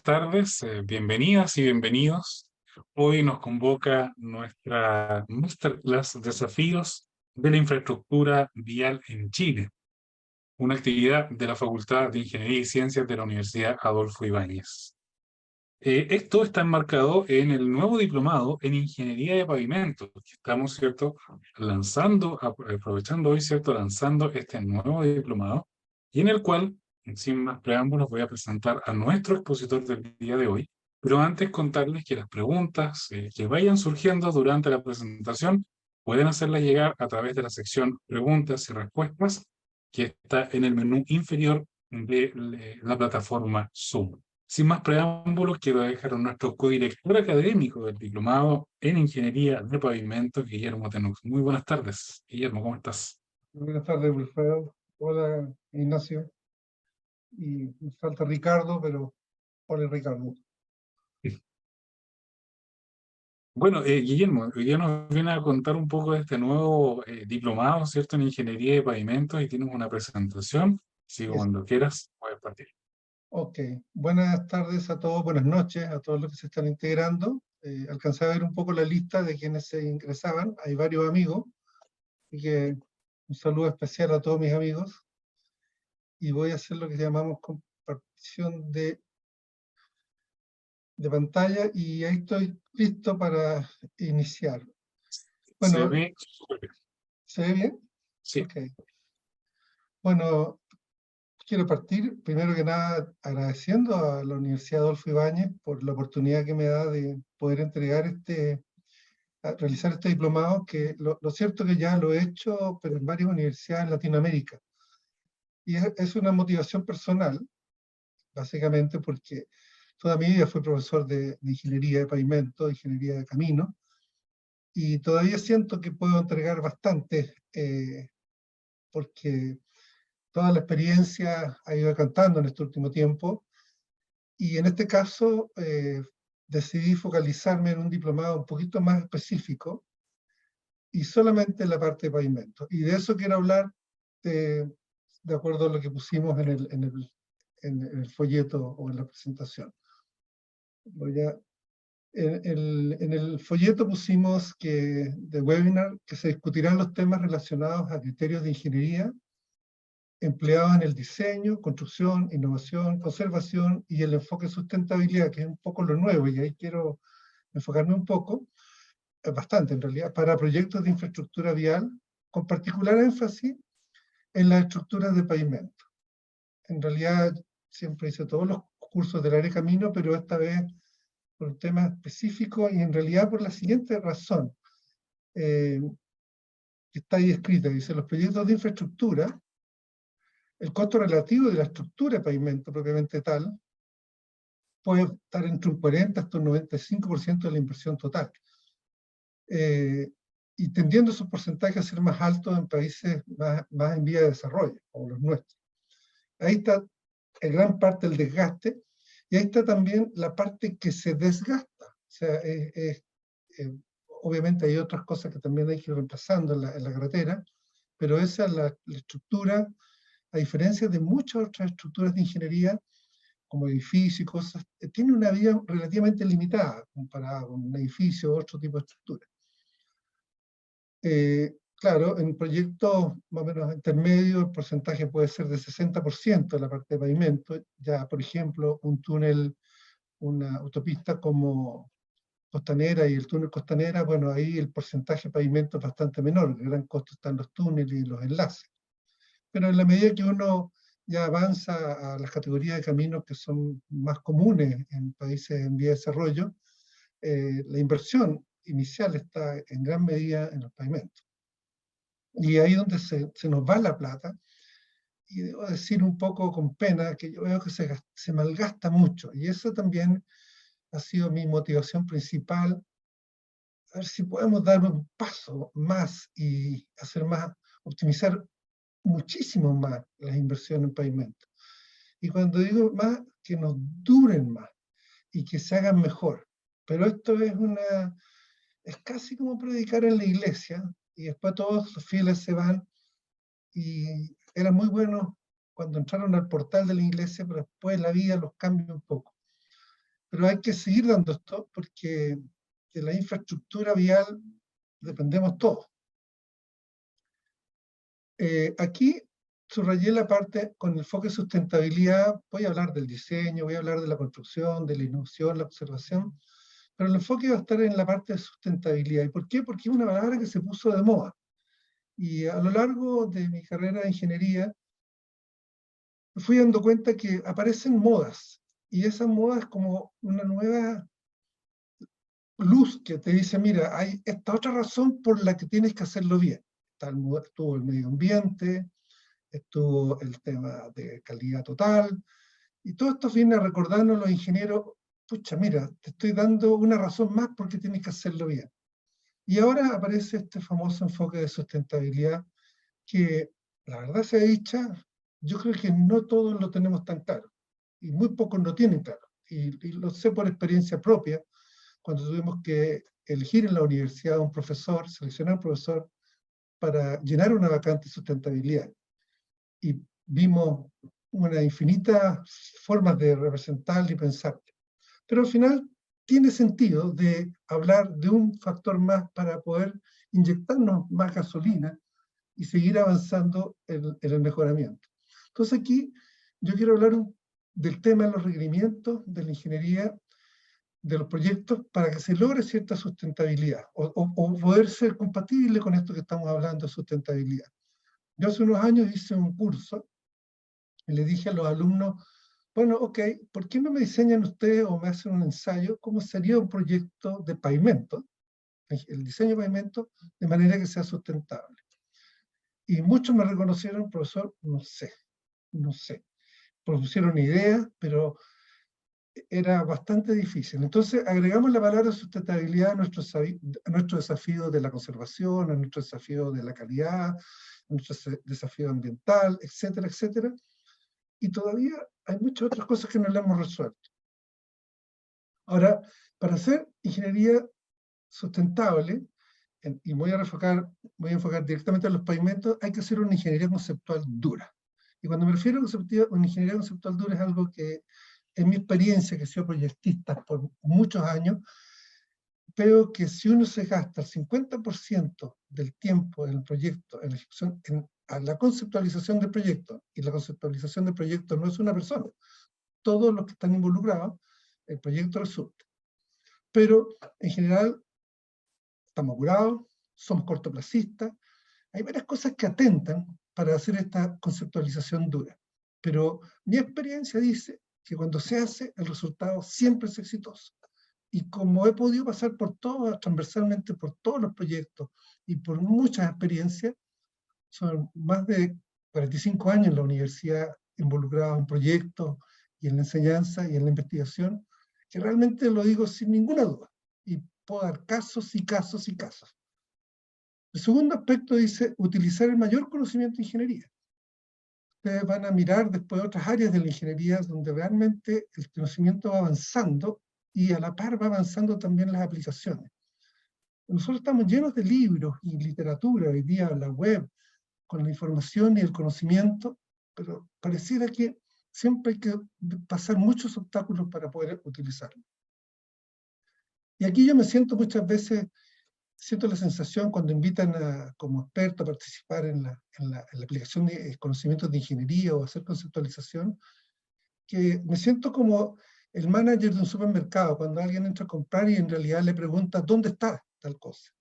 tardes, bienvenidas y bienvenidos. Hoy nos convoca nuestra Masterclass Desafíos de la Infraestructura Vial en Chile, una actividad de la Facultad de Ingeniería y Ciencias de la Universidad Adolfo Ibáñez. Esto está enmarcado en el nuevo diplomado en Ingeniería de Pavimentos, que estamos, ¿cierto?, aprovechando hoy, ¿cierto?, lanzando este nuevo diplomado, y en el cual, sin más preámbulos, voy a presentar a nuestro expositor del día de hoy, pero antes contarles que las preguntas que vayan surgiendo durante la presentación pueden hacerlas llegar a través de la sección Preguntas y Respuestas, que está en el menú inferior de la plataforma Zoom. Sin más preámbulos, quiero dejar a nuestro codirector académico del diplomado en Ingeniería de Pavimentos, Guillermo Tenux. Muy buenas tardes. Guillermo, ¿cómo estás? Buenas tardes, Wilfredo. Hola, Ignacio. Y me falta Ricardo, pero hola, Ricardo. Bueno, Guillermo, hoy día nos viene a contar un poco de este nuevo diplomado, ¿cierto?, en Ingeniería de Pavimentos, y tienes una presentación. Así que cuando quieras, puedes partir. Ok, buenas tardes a todos, buenas noches a todos los que se están integrando. Alcancé a ver un poco la lista de quienes se ingresaban. Hay varios amigos, así que un saludo especial a todos mis amigos. Y voy a hacer lo que llamamos compartición de pantalla, y ahí estoy listo para iniciar. Se Bueno, ve súper bien. ¿se ve bien? Sí. Ok. Bueno, quiero partir, primero que nada, agradeciendo a la Universidad Adolfo Ibáñez por la oportunidad que me da de poder realizar este diplomado, que lo cierto que ya lo he hecho, pero en varias universidades en Latinoamérica. Y es una motivación personal, básicamente porque toda mi vida fui profesor de ingeniería de pavimento, de ingeniería de camino, y todavía siento que puedo entregar bastante, porque toda la experiencia ha ido cantando en este último tiempo. Y en este caso decidí focalizarme en un diplomado un poquito más específico y solamente en la parte de pavimento. Y de eso quiero hablar de acuerdo a lo que pusimos en el folleto o en la presentación. En el folleto pusimos de webinar que se discutirán los temas relacionados a criterios de ingeniería empleados en el diseño, construcción, innovación, conservación y el enfoque de sustentabilidad, que es un poco lo nuevo, y ahí quiero enfocarme un poco, bastante en realidad, para proyectos de infraestructura vial, con particular énfasis en las estructuras de pavimento. En realidad, siempre hice todos los cursos del área de camino, pero esta vez por un tema específico, y en realidad por la siguiente razón, que está ahí escrita, dice: los proyectos de infraestructura, el costo relativo de la estructura de pavimento propiamente tal puede estar entre un 40 hasta un 95% de la inversión total. Y tendiendo esos porcentajes a ser más altos en países más en vía de desarrollo, como los nuestros. Ahí está en gran parte el desgaste, y ahí está también la parte que se desgasta. O sea, obviamente hay otras cosas que también hay que ir reemplazando en la carretera, pero esa es la estructura, a diferencia de muchas otras estructuras de ingeniería, como edificios y cosas, tiene una vida relativamente limitada comparada con un edificio o otro tipo de estructura. Claro, en proyectos más o menos intermedios el porcentaje puede ser de 60% de la parte de pavimento. Ya, por ejemplo, un túnel, una autopista como Costanera y el túnel Costanera, bueno, ahí el porcentaje de pavimento es bastante menor, el gran costo están los túneles y los enlaces. Pero en la medida que uno ya avanza a las categorías de caminos que son más comunes en países en vía de desarrollo, la inversión inicial está en gran medida en los pavimentos. Y ahí es donde se nos va la plata, y debo decir un poco con pena que yo veo que se malgasta mucho, y eso también ha sido mi motivación principal, a ver si podemos dar un paso más y hacer más, optimizar muchísimo más las inversiones en pavimento. Y cuando digo más, que nos duren más y que se hagan mejor. Pero esto es casi como predicar en la iglesia, y después todos los fieles se van, y era muy bueno cuando entraron al portal de la iglesia, pero después la vida los cambia un poco. Pero hay que seguir dando esto porque de la infraestructura vial dependemos todos. Aquí subrayé la parte con el enfoque de sustentabilidad. Voy a hablar del diseño, voy a hablar de la construcción, de la innovación, la observación, pero el enfoque va a estar en la parte de sustentabilidad. ¿Y por qué? Porque es una palabra que se puso de moda. Y a lo largo de mi carrera de ingeniería, me fui dando cuenta que aparecen modas. Y esas modas como una nueva luz que te dice, mira, hay esta otra razón por la que tienes que hacerlo bien. Estuvo el medio ambiente, estuvo el tema de calidad total, y todo esto viene a recordarnos los ingenieros, pucha, mira, te estoy dando una razón más porque tienes que hacerlo bien. Y ahora aparece este famoso enfoque de sustentabilidad que, la verdad sea dicha, yo creo que no todos lo tenemos tan claro, y muy pocos lo tienen claro. Y lo sé por experiencia propia, cuando tuvimos que elegir en la universidad a un profesor, seleccionar un profesor para llenar una vacante de sustentabilidad. Y vimos una infinita formas de representar y pensar. Pero al final tiene sentido de hablar de un factor más para poder inyectarnos más gasolina y seguir avanzando en el mejoramiento. Entonces aquí yo quiero hablar del tema de los requerimientos de la ingeniería, de los proyectos, para que se logre cierta sustentabilidad o poder ser compatible con esto que estamos hablando de sustentabilidad. Yo hace unos años hice un curso y le dije a los alumnos, bueno, ok, ¿por qué no me diseñan ustedes o me hacen un ensayo cómo sería un proyecto de pavimento, el diseño de pavimento, de manera que sea sustentable? Y muchos me reconocieron, profesor, no sé. Propusieron ideas, pero era bastante difícil. Entonces agregamos la palabra sustentabilidad a nuestro desafío de la conservación, a nuestro desafío de la calidad, a nuestro desafío ambiental, etcétera, etcétera. Y todavía hay muchas otras cosas que no le hemos resuelto. Ahora, para hacer ingeniería sustentable, y voy a enfocar directamente en los pavimentos, hay que hacer una ingeniería conceptual dura. Y cuando me refiero a una ingeniería conceptual dura es algo que, en mi experiencia, que he sido proyectista por muchos años, veo que si uno se gasta el 50% del tiempo en el proyecto, en la ejecución, a la conceptualización del proyecto, y la conceptualización del proyecto no es una persona, todos los que están involucrados, el proyecto resulta. Pero, en general, estamos apurados, somos cortoplacistas, hay varias cosas que atentan para hacer esta conceptualización dura. Pero mi experiencia dice que cuando se hace, el resultado siempre es exitoso. Y como he podido pasar transversalmente por todos los proyectos y por muchas experiencias, son más de 45 años en la universidad involucrado en proyectos y en la enseñanza y en la investigación, que realmente lo digo sin ninguna duda. Y puedo dar casos y casos y casos. El segundo aspecto dice utilizar el mayor conocimiento de ingeniería. Ustedes van a mirar después otras áreas de la ingeniería donde realmente el conocimiento va avanzando y a la par va avanzando también las aplicaciones. Nosotros estamos llenos de libros y literatura hoy día en la web, con la información y el conocimiento, pero pareciera que siempre hay que pasar muchos obstáculos para poder utilizarlo. Y aquí yo me siento muchas veces, siento la sensación cuando invitan como experto a participar en la aplicación de conocimientos de ingeniería o hacer conceptualización, que me siento como el manager de un supermercado, cuando alguien entra a comprar y en realidad le pregunta, ¿dónde está tal cosa?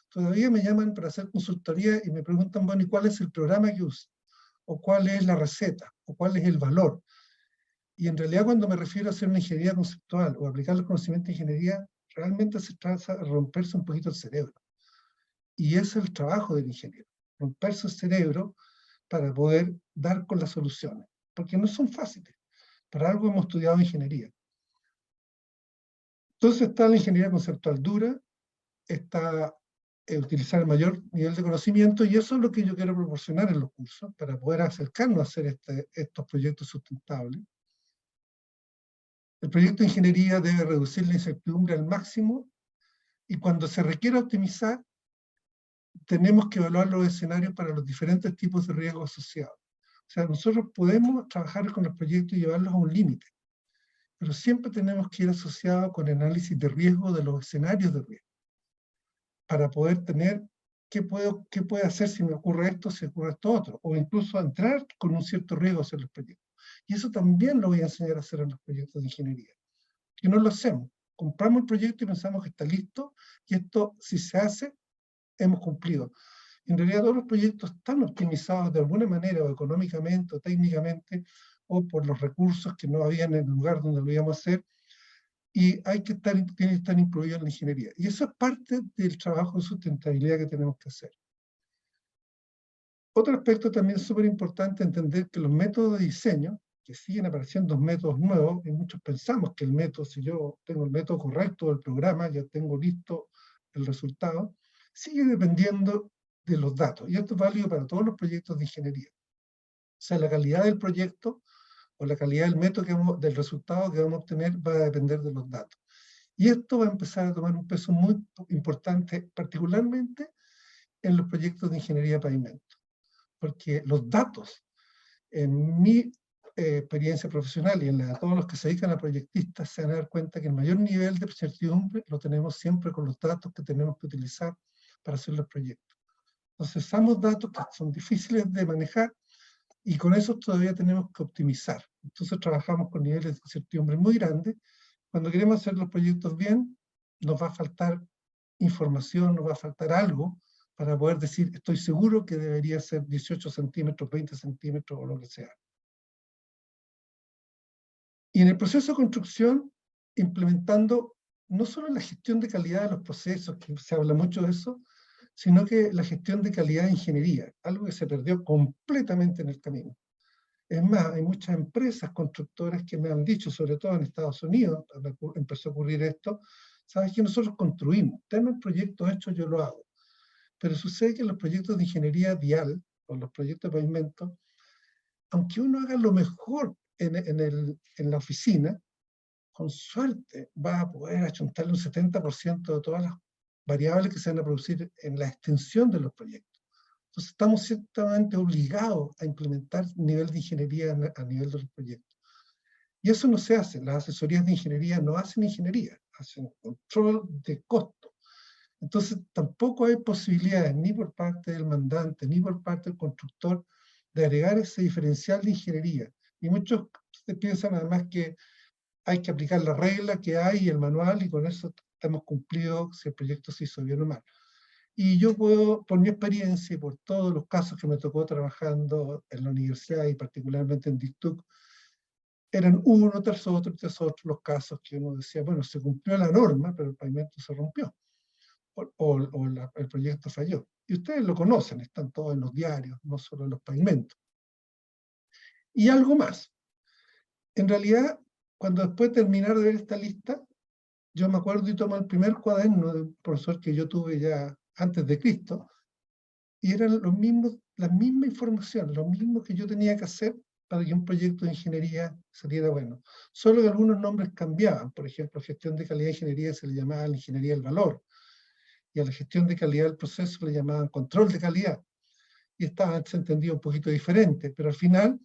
Todavía me llaman para hacer consultoría y me preguntan, bueno, ¿y cuál es el programa que usa? ¿O cuál es la receta? ¿O cuál es el valor? Y en realidad cuando me refiero a hacer una ingeniería conceptual o aplicar los conocimientos de ingeniería, realmente se trata de romperse un poquito el cerebro. Y ese es el trabajo del ingeniero, romperse el cerebro para poder dar con las soluciones, porque no son fáciles. Para algo hemos estudiado ingeniería. Entonces está la ingeniería conceptual dura, está utilizar el mayor nivel de conocimiento, y eso es lo que yo quiero proporcionar en los cursos, para poder acercarnos a hacer estos proyectos sustentables. El proyecto de ingeniería debe reducir la incertidumbre al máximo, y cuando se requiera optimizar, tenemos que evaluar los escenarios para los diferentes tipos de riesgos asociados. O sea, nosotros podemos trabajar con los proyectos y llevarlos a un límite, pero siempre tenemos que ir asociado con el análisis de riesgo de los escenarios de riesgo, para poder tener qué puede hacer si me ocurre esto, si ocurre esto otro, o incluso entrar con un cierto riesgo a hacer los proyectos. Y eso también lo voy a enseñar a hacer en los proyectos de ingeniería, que no lo hacemos. Compramos el proyecto y pensamos que está listo, y esto, si se hace, hemos cumplido. En realidad todos los proyectos están optimizados de alguna manera, o económicamente, o técnicamente, o por los recursos que no había en el lugar donde lo íbamos a hacer, y tiene que estar incluido en la ingeniería. Y eso es parte del trabajo de sustentabilidad que tenemos que hacer. Otro aspecto también súper importante, entender que los métodos de diseño, que siguen apareciendo métodos nuevos, y muchos pensamos que el método, si yo tengo el método correcto del programa, ya tengo listo el resultado, sigue dependiendo de los datos. Y esto es válido para todos los proyectos de ingeniería. O sea, la calidad del proyecto o la calidad del método del resultado que vamos a obtener va a depender de los datos. Y esto va a empezar a tomar un peso muy importante, particularmente en los proyectos de ingeniería de pavimento. Porque los datos, en mi experiencia profesional y en la de todos los que se dedican a proyectistas, se van a dar cuenta que el mayor nivel de certidumbre lo tenemos siempre con los datos que tenemos que utilizar para hacer los proyectos. Entonces, usamos datos que son difíciles de manejar y con eso todavía tenemos que optimizar. Entonces, trabajamos con niveles de certidumbre muy grandes. Cuando queremos hacer los proyectos bien, nos va a faltar información, nos va a faltar algo para poder decir, estoy seguro que debería ser 18 centímetros, 20 centímetros o lo que sea. Y en el proceso de construcción, implementando no solo la gestión de calidad de los procesos, que se habla mucho de eso, sino que la gestión de calidad de ingeniería, algo que se perdió completamente en el camino. Es más, hay muchas empresas constructoras que me han dicho, sobre todo en Estados Unidos, empezó a ocurrir esto, sabes que nosotros construimos, tenemos el proyecto hecho, yo lo hago. Pero sucede que los proyectos de ingeniería vial, o los proyectos de pavimento, aunque uno haga lo mejor en la oficina, con suerte va a poder achuntarle un 70% de todas las variables que se van a producir en la extensión de los proyectos. Entonces estamos ciertamente obligados a implementar nivel de ingeniería a nivel de los proyectos. Y eso no se hace. Las asesorías de ingeniería no hacen ingeniería, hacen control de costo. Entonces tampoco hay posibilidades ni por parte del mandante, ni por parte del constructor, de agregar ese diferencial de ingeniería. Y muchos piensan además que hay que aplicar la regla que hay, el manual, y con eso hemos cumplido si el proyecto se hizo bien o mal. Y yo puedo, por mi experiencia y por todos los casos que me tocó trabajando en la universidad y particularmente en DICTUC, eran uno tras otro los casos que uno decía, bueno, se cumplió la norma, pero el pavimento se rompió, el proyecto falló. Y ustedes lo conocen, están todos en los diarios, no solo en los pavimentos. Y algo más. En realidad, cuando después de terminar de ver esta lista, yo me acuerdo y tomo el primer cuaderno del profesor que yo tuve ya antes de Cristo, y eran la misma información, lo mismo que yo tenía que hacer para que un proyecto de ingeniería saliera bueno. Solo que algunos nombres cambiaban. Por ejemplo, gestión de calidad de ingeniería se le llamaba la ingeniería del valor, y a la gestión de calidad del proceso le llamaban control de calidad. Y estaba entendido un poquito diferente, pero al final,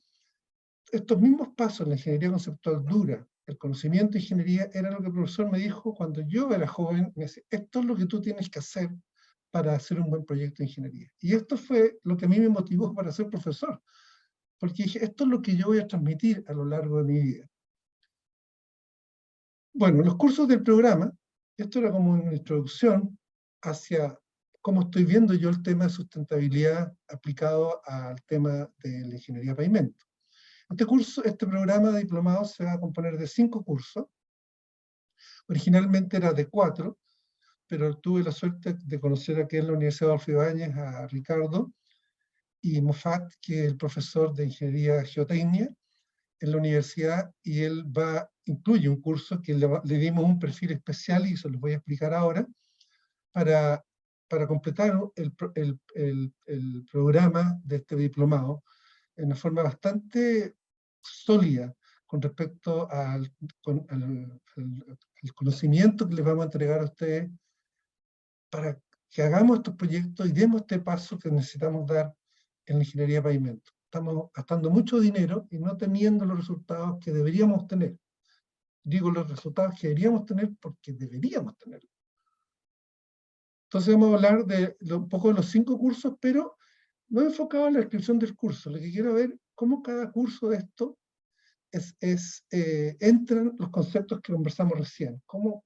estos mismos pasos en la ingeniería conceptual dura, el conocimiento de ingeniería, era lo que el profesor me dijo cuando yo era joven, me decía, esto es lo que tú tienes que hacer para hacer un buen proyecto de ingeniería. Y esto fue lo que a mí me motivó para ser profesor, porque dije, esto es lo que yo voy a transmitir a lo largo de mi vida. Bueno, los cursos del programa, esto era como una introducción hacia cómo estoy viendo yo el tema de sustentabilidad aplicado al tema de la ingeniería de pavimento. Este programa de diplomado se va a componer de 5 cursos. Originalmente era de 4, pero tuve la suerte de conocer aquí en la Universidad de Adolfo Ibáñez a Ricardo y Moffat, que es el profesor de Ingeniería Geotecnia en la universidad, y él incluye un curso que le dimos un perfil especial, y se los voy a explicar ahora, para completar el programa de este diplomado en una forma bastante sólida con respecto al conocimiento que les vamos a entregar a ustedes para que hagamos estos proyectos y demos este paso que necesitamos dar en la ingeniería de pavimento. Estamos gastando mucho dinero y no teniendo los resultados que deberíamos tener. Digo los resultados que deberíamos tener porque deberíamos tenerlos. Entonces vamos a hablar de un poco de los 5 cursos, pero no enfocado en la descripción del curso. Lo que quiero ver cómo cada curso de esto entran los conceptos que conversamos recién. Cómo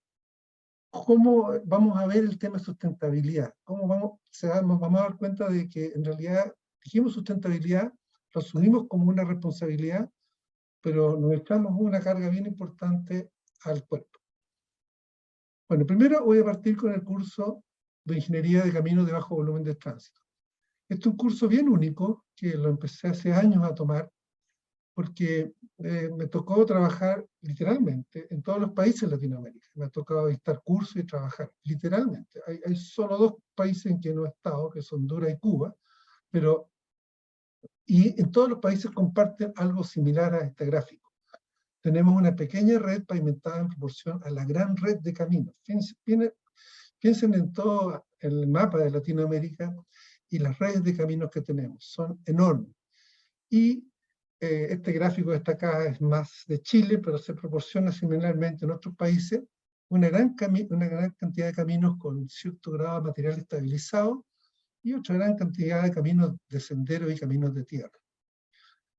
vamos a ver el tema de sustentabilidad. Cómo vamos a dar cuenta de que en realidad dijimos sustentabilidad, lo asumimos como una responsabilidad, pero nos echamos una carga bien importante al cuerpo. Bueno, primero voy a partir con el curso de Ingeniería de Caminos de Bajo Volumen de Tránsito. Este es un curso bien único, que lo empecé hace años a tomar, porque me tocó trabajar literalmente en todos los países de Latinoamérica. Me ha tocado dictar cursos y trabajar, literalmente. Hay solo 2 países en que no he estado, que son Honduras y Cuba, y en todos los países comparten algo similar a este gráfico. Tenemos una pequeña red pavimentada en proporción a la gran red de caminos. Piensen en todo el mapa de Latinoamérica y las redes de caminos que tenemos. Son enormes. Y este gráfico de esta acá es más de Chile, pero se proporciona similarmente en otros países una gran cantidad de caminos con cierto grado de material estabilizado y otra gran cantidad de caminos de sendero y caminos de tierra.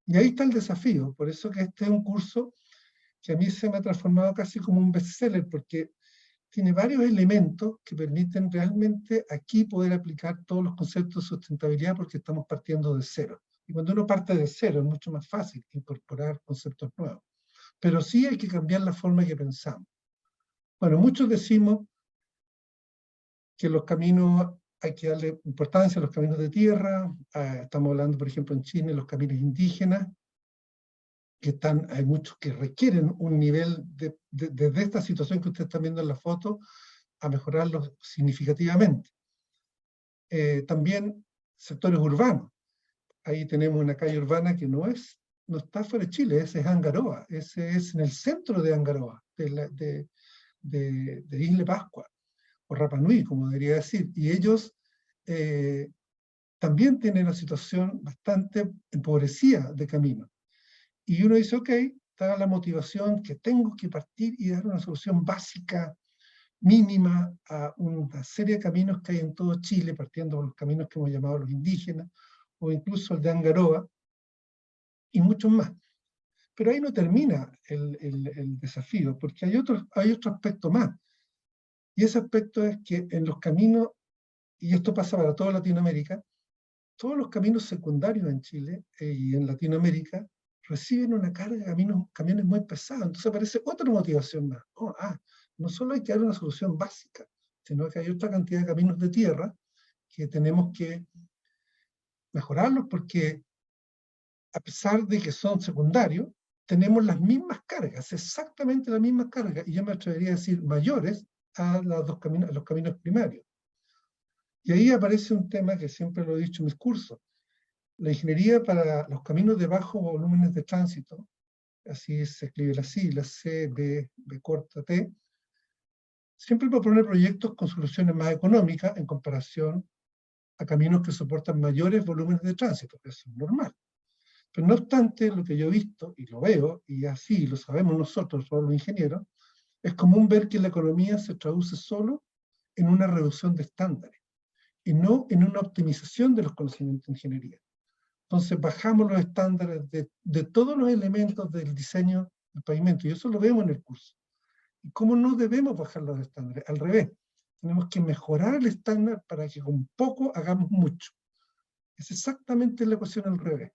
Y ahí está el desafío, por eso que este es un curso que a mí se me ha transformado casi como un bestseller, porque tiene varios elementos que permiten realmente aquí poder aplicar todos los conceptos de sustentabilidad, porque estamos partiendo de cero. Y cuando uno parte de cero es mucho más fácil incorporar conceptos nuevos. Pero sí hay que cambiar la forma que pensamos. Bueno, muchos decimos que los caminos, hay que darle importancia a los caminos de tierra. Estamos hablando, por ejemplo, en Chile, los caminos indígenas, que hay muchos que requieren un nivel desde esta situación que ustedes están viendo en la foto, a mejorarlo significativamente. También sectores urbanos. Ahí tenemos una calle urbana que no está fuera de Chile, ese es Angaroa, ese es en el centro de Angaroa, de Isla Pascua, o Rapa Nui, como debería decir, y ellos también tienen una situación bastante empobrecida de camino. Y uno dice, ok, está la motivación que tengo que partir y dar una solución básica, mínima, a una serie de caminos que hay en todo Chile, partiendo por los caminos que hemos llamado los indígenas, o incluso el de Angaroa, y muchos más. Pero ahí no termina el desafío, porque hay otro aspecto más. Y ese aspecto es que en los caminos, y esto pasa para toda Latinoamérica, todos los caminos secundarios en Chile y en Latinoamérica reciben una carga de camiones muy pesados. Entonces aparece otra motivación más. No solo hay que dar una solución básica, sino que hay otra cantidad de caminos de tierra que tenemos que mejorarlos, porque a pesar de que son secundarios, tenemos las mismas cargas, exactamente las mismas cargas, y yo me atrevería a decir mayores a los caminos primarios. Y ahí aparece un tema que siempre lo he dicho en mis cursos. La ingeniería para los caminos de bajo volúmenes de tránsito, así se escribe la sigla, CBT, siempre propone proyectos con soluciones más económicas en comparación a caminos que soportan mayores volúmenes de tránsito, eso es normal. Pero no obstante, lo que yo he visto, y lo veo, y así lo sabemos nosotros, todos los ingenieros, es común ver que la economía se traduce solo en una reducción de estándares, y no en una optimización de los conocimientos de ingeniería. Entonces bajamos los estándares de todos los elementos del diseño del pavimento, y eso lo vemos en el curso. ¿Y cómo no debemos bajar los estándares? Al revés, tenemos que mejorar el estándar para que con poco hagamos mucho. Es exactamente la ecuación al revés.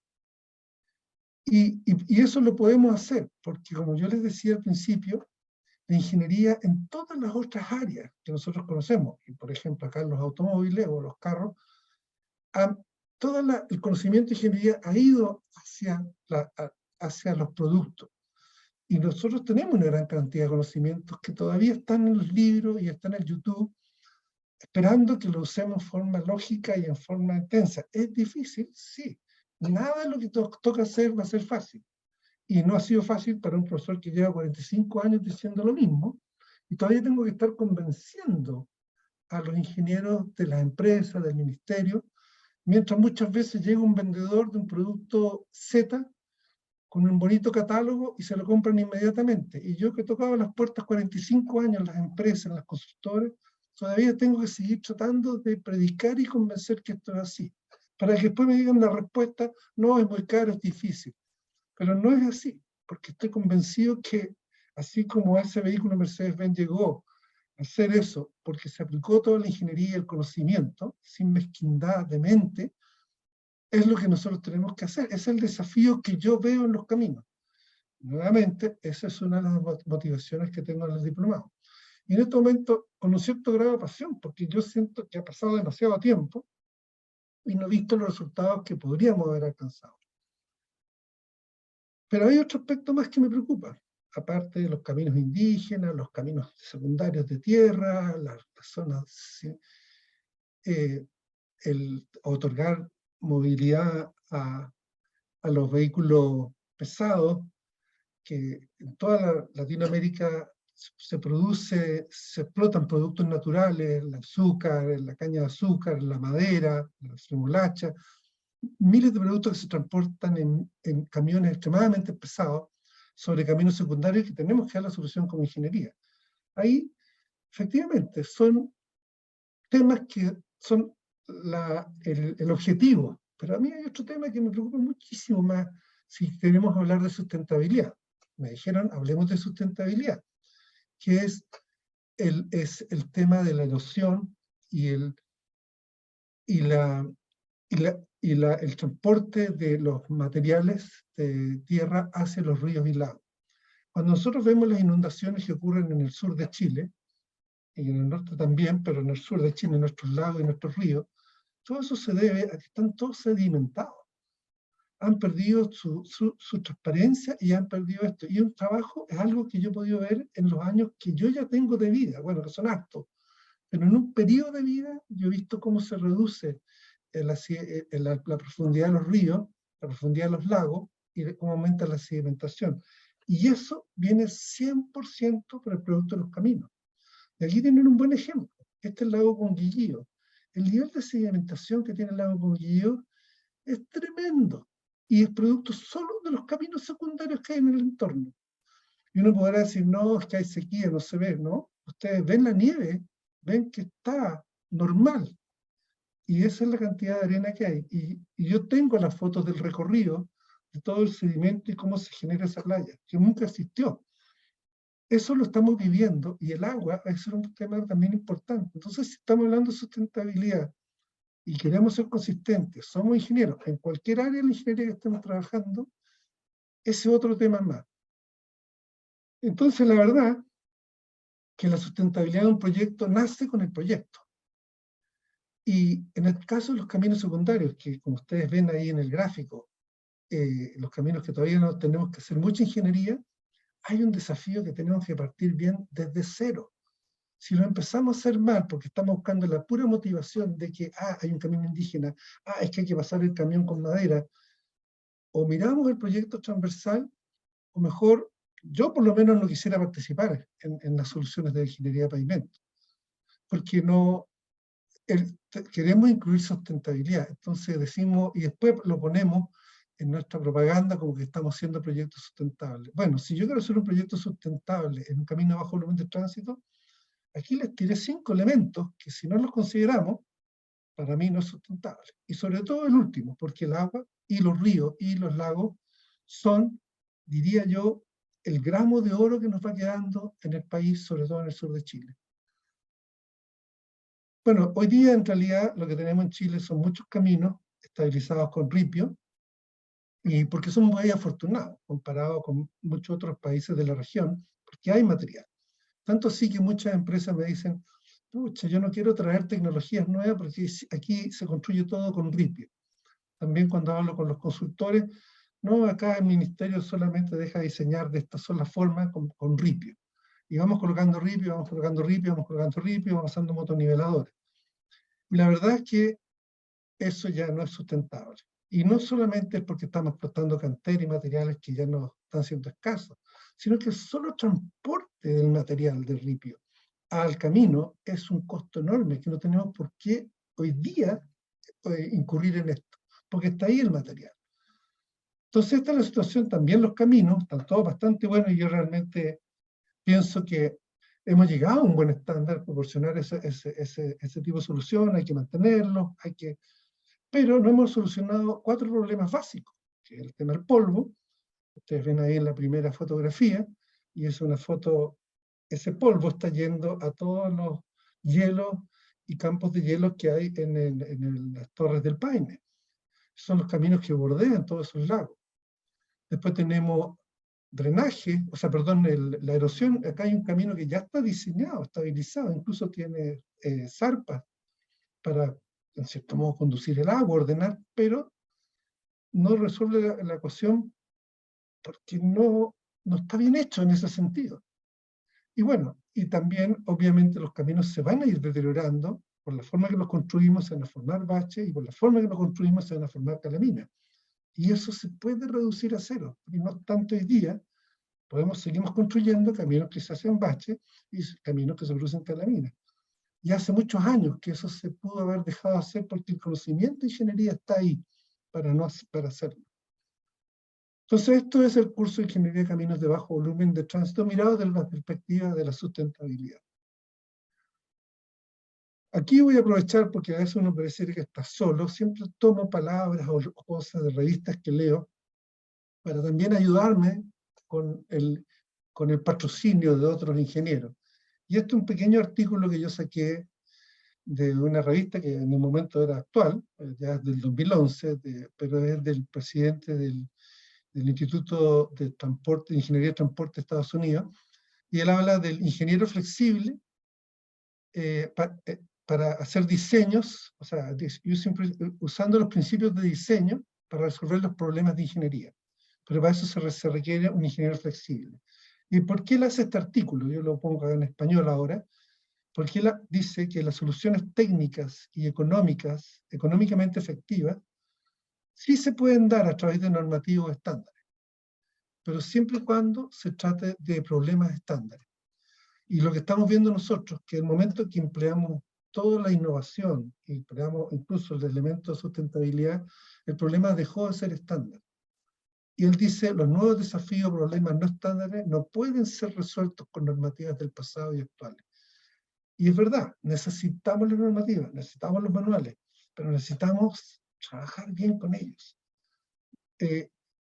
Y eso lo podemos hacer, porque como yo les decía al principio, la ingeniería en todas las otras áreas que nosotros conocemos, y por ejemplo acá en los automóviles o los carros, todo el conocimiento de ingeniería ha ido hacia los productos. Y nosotros tenemos una gran cantidad de conocimientos que todavía están en los libros y están en YouTube, esperando que lo usemos en forma lógica y en forma intensa. ¿Es difícil? Sí. Nada de lo que toca hacer va a ser fácil. Y no ha sido fácil para un profesor que lleva 45 años diciendo lo mismo, y todavía tengo que estar convenciendo a los ingenieros de las empresas, del ministerio, mientras muchas veces llega un vendedor de un producto Z con un bonito catálogo y se lo compran inmediatamente. Y yo que he tocado las puertas 45 años en las empresas, en las consultoras, todavía tengo que seguir tratando de predicar y convencer que esto es así. Para que después me digan la respuesta, no, es muy caro, es difícil. Pero no es así, porque estoy convencido que así como ese vehículo Mercedes-Benz llegó a hacer eso, porque se aplicó toda la ingeniería y el conocimiento, sin mezquindad de mente, es lo que nosotros tenemos que hacer. Es el desafío que yo veo en los caminos. Nuevamente, esa es una de las motivaciones que tengo en el diplomado. Y en este momento, con un cierto grado de pasión, porque yo siento que ha pasado demasiado tiempo y no he visto los resultados que podríamos haber alcanzado. Pero hay otro aspecto más que me preocupa, aparte de los caminos indígenas, los caminos secundarios de tierra, las zonas, el otorgar movilidad a los vehículos pesados, que en toda Latinoamérica se explotan productos naturales, el azúcar, la caña de azúcar, la madera, la remolacha, miles de productos que se transportan en camiones extremadamente pesados sobre caminos secundarios que tenemos que dar la solución como ingeniería. Ahí, efectivamente, son temas que son el objetivo, pero a mí hay otro tema que me preocupa muchísimo más si queremos hablar de sustentabilidad. Me dijeron, hablemos de sustentabilidad, que es el tema de la erosión y el transporte de los materiales de tierra hacia los ríos y lagos. Cuando nosotros vemos las inundaciones que ocurren en el sur de Chile, y en el norte también, pero en el sur de Chile, en nuestros lagos y nuestros ríos, todo eso se debe a que están todos sedimentados. Han perdido su transparencia y han perdido esto. Y un trabajo es algo que yo he podido ver en los años que yo ya tengo de vida, bueno, que son hartos, pero en un periodo de vida yo he visto cómo se reduce la profundidad de los ríos, la profundidad de los lagos, y cómo aumenta la sedimentación. Y eso viene 100% por el producto de los caminos. Y aquí tienen un buen ejemplo. Este es el lago Conguillío. El nivel de sedimentación que tiene el lago Conguillío es tremendo. Y es producto solo de los caminos secundarios que hay en el entorno. Y uno podrá decir, no, es que hay sequía, no se ve, ¿no? Ustedes ven la nieve, ven que está normal. Y esa es la cantidad de arena que hay. Y yo tengo las fotos del recorrido, de todo el sedimento y cómo se genera esa playa, que nunca existió. Eso lo estamos viviendo y el agua es un tema también importante. Entonces, si estamos hablando de sustentabilidad y queremos ser consistentes, somos ingenieros, en cualquier área de la ingeniería que estemos trabajando, ese es otro tema más. Entonces, la verdad que la sustentabilidad de un proyecto nace con el proyecto. Y en el caso de los caminos secundarios, que como ustedes ven ahí en el gráfico, los caminos que todavía no tenemos que hacer mucha ingeniería, hay un desafío que tenemos que partir bien desde cero. Si lo empezamos a hacer mal, porque estamos buscando la pura motivación de que, hay un camino indígena, es que hay que pasar el camión con madera, o miramos el proyecto transversal, o mejor, yo por lo menos no quisiera participar en las soluciones de ingeniería de pavimento, porque no queremos incluir sustentabilidad. Entonces decimos, y después lo ponemos en nuestra propaganda como que estamos haciendo proyectos sustentables. Bueno, si yo quiero hacer un proyecto sustentable en un camino de bajo volumen de tránsito, aquí les tiré 5 elementos que si no los consideramos, para mí no es sustentable. Y sobre todo el último, porque el agua y los ríos y los lagos son, diría yo, el gramo de oro que nos va quedando en el país, sobre todo en el sur de Chile. Bueno, hoy día en realidad lo que tenemos en Chile son muchos caminos estabilizados con ripio, y porque somos muy afortunados comparado con muchos otros países de la región, porque hay material. Tanto así que muchas empresas me dicen, pucha, yo no quiero traer tecnologías nuevas porque aquí se construye todo con ripio. También cuando hablo con los consultores, no, acá el ministerio solamente deja diseñar de esta sola forma con ripio. Y vamos colocando ripio, vamos colocando ripio, vamos colocando ripio, vamos usando motoniveladores. Y la verdad es que eso ya no es sustentable. Y no solamente es porque estamos explotando cantera y materiales que ya no están siendo escasos, sino que solo transporte del material de ripio al camino es un costo enorme que no tenemos por qué hoy día incurrir en esto, porque está ahí el material. Entonces esta es la situación. También los caminos están todos bastante buenos y yo realmente pienso que hemos llegado a un buen estándar. Proporcionar ese tipo de solución, hay que mantenerlo, pero no hemos solucionado 4 problemas básicos, que es el tema del polvo. Ustedes ven ahí en la primera fotografía, y es una foto, ese polvo está yendo a todos los hielos y campos de hielo que hay en las Torres del Paine. Son los caminos que bordean todos esos lagos. Después tenemos drenaje, o sea, perdón, la erosión. Acá hay un camino que ya está diseñado, estabilizado, incluso tiene zarpas para, en cierto modo, conducir el agua, ordenar, pero no resuelve la ecuación porque no está bien hecho en ese sentido. Y bueno, y también, obviamente, los caminos se van a ir deteriorando. Por la forma que los construimos se van a formar baches, y por la forma que los construimos se van a formar calaminas. Y eso se puede reducir a cero. Y no tanto hoy día, seguimos construyendo caminos que se hacen baches y caminos que se producen calaminas. Y hace muchos años que eso se pudo haber dejado de hacer porque el conocimiento de ingeniería está ahí para hacerlo. Entonces, esto es el curso de Ingeniería de Caminos de Bajo Volumen de Tránsito mirado desde la perspectiva de la sustentabilidad. Aquí voy a aprovechar, porque a veces uno parece que está solo, siempre tomo palabras o cosas de revistas que leo para también ayudarme con el patrocinio de otros ingenieros. Y este es un pequeño artículo que yo saqué de una revista que en un momento era actual, ya es del 2011, pero es del presidente del Instituto de Transporte, de Ingeniería de Transporte de Estados Unidos, y él habla del ingeniero flexible para hacer diseños, o sea, usando los principios de diseño para resolver los problemas de ingeniería. Pero para eso se requiere un ingeniero flexible. ¿Y por qué él hace este artículo? Yo lo pongo en español ahora. Porque él dice que las soluciones técnicas y económicamente efectivas, sí se pueden dar a través de normativos estándares, pero siempre y cuando se trate de problemas estándares. Y lo que estamos viendo nosotros, que el momento que empleamos toda la innovación, y empleamos incluso el elemento de sustentabilidad, el problema dejó de ser estándar. Y él dice, los nuevos desafíos, problemas no estándares, no pueden ser resueltos con normativas del pasado y actuales. Y es verdad, necesitamos las normativas, necesitamos los manuales, pero necesitamos trabajar bien con ellos.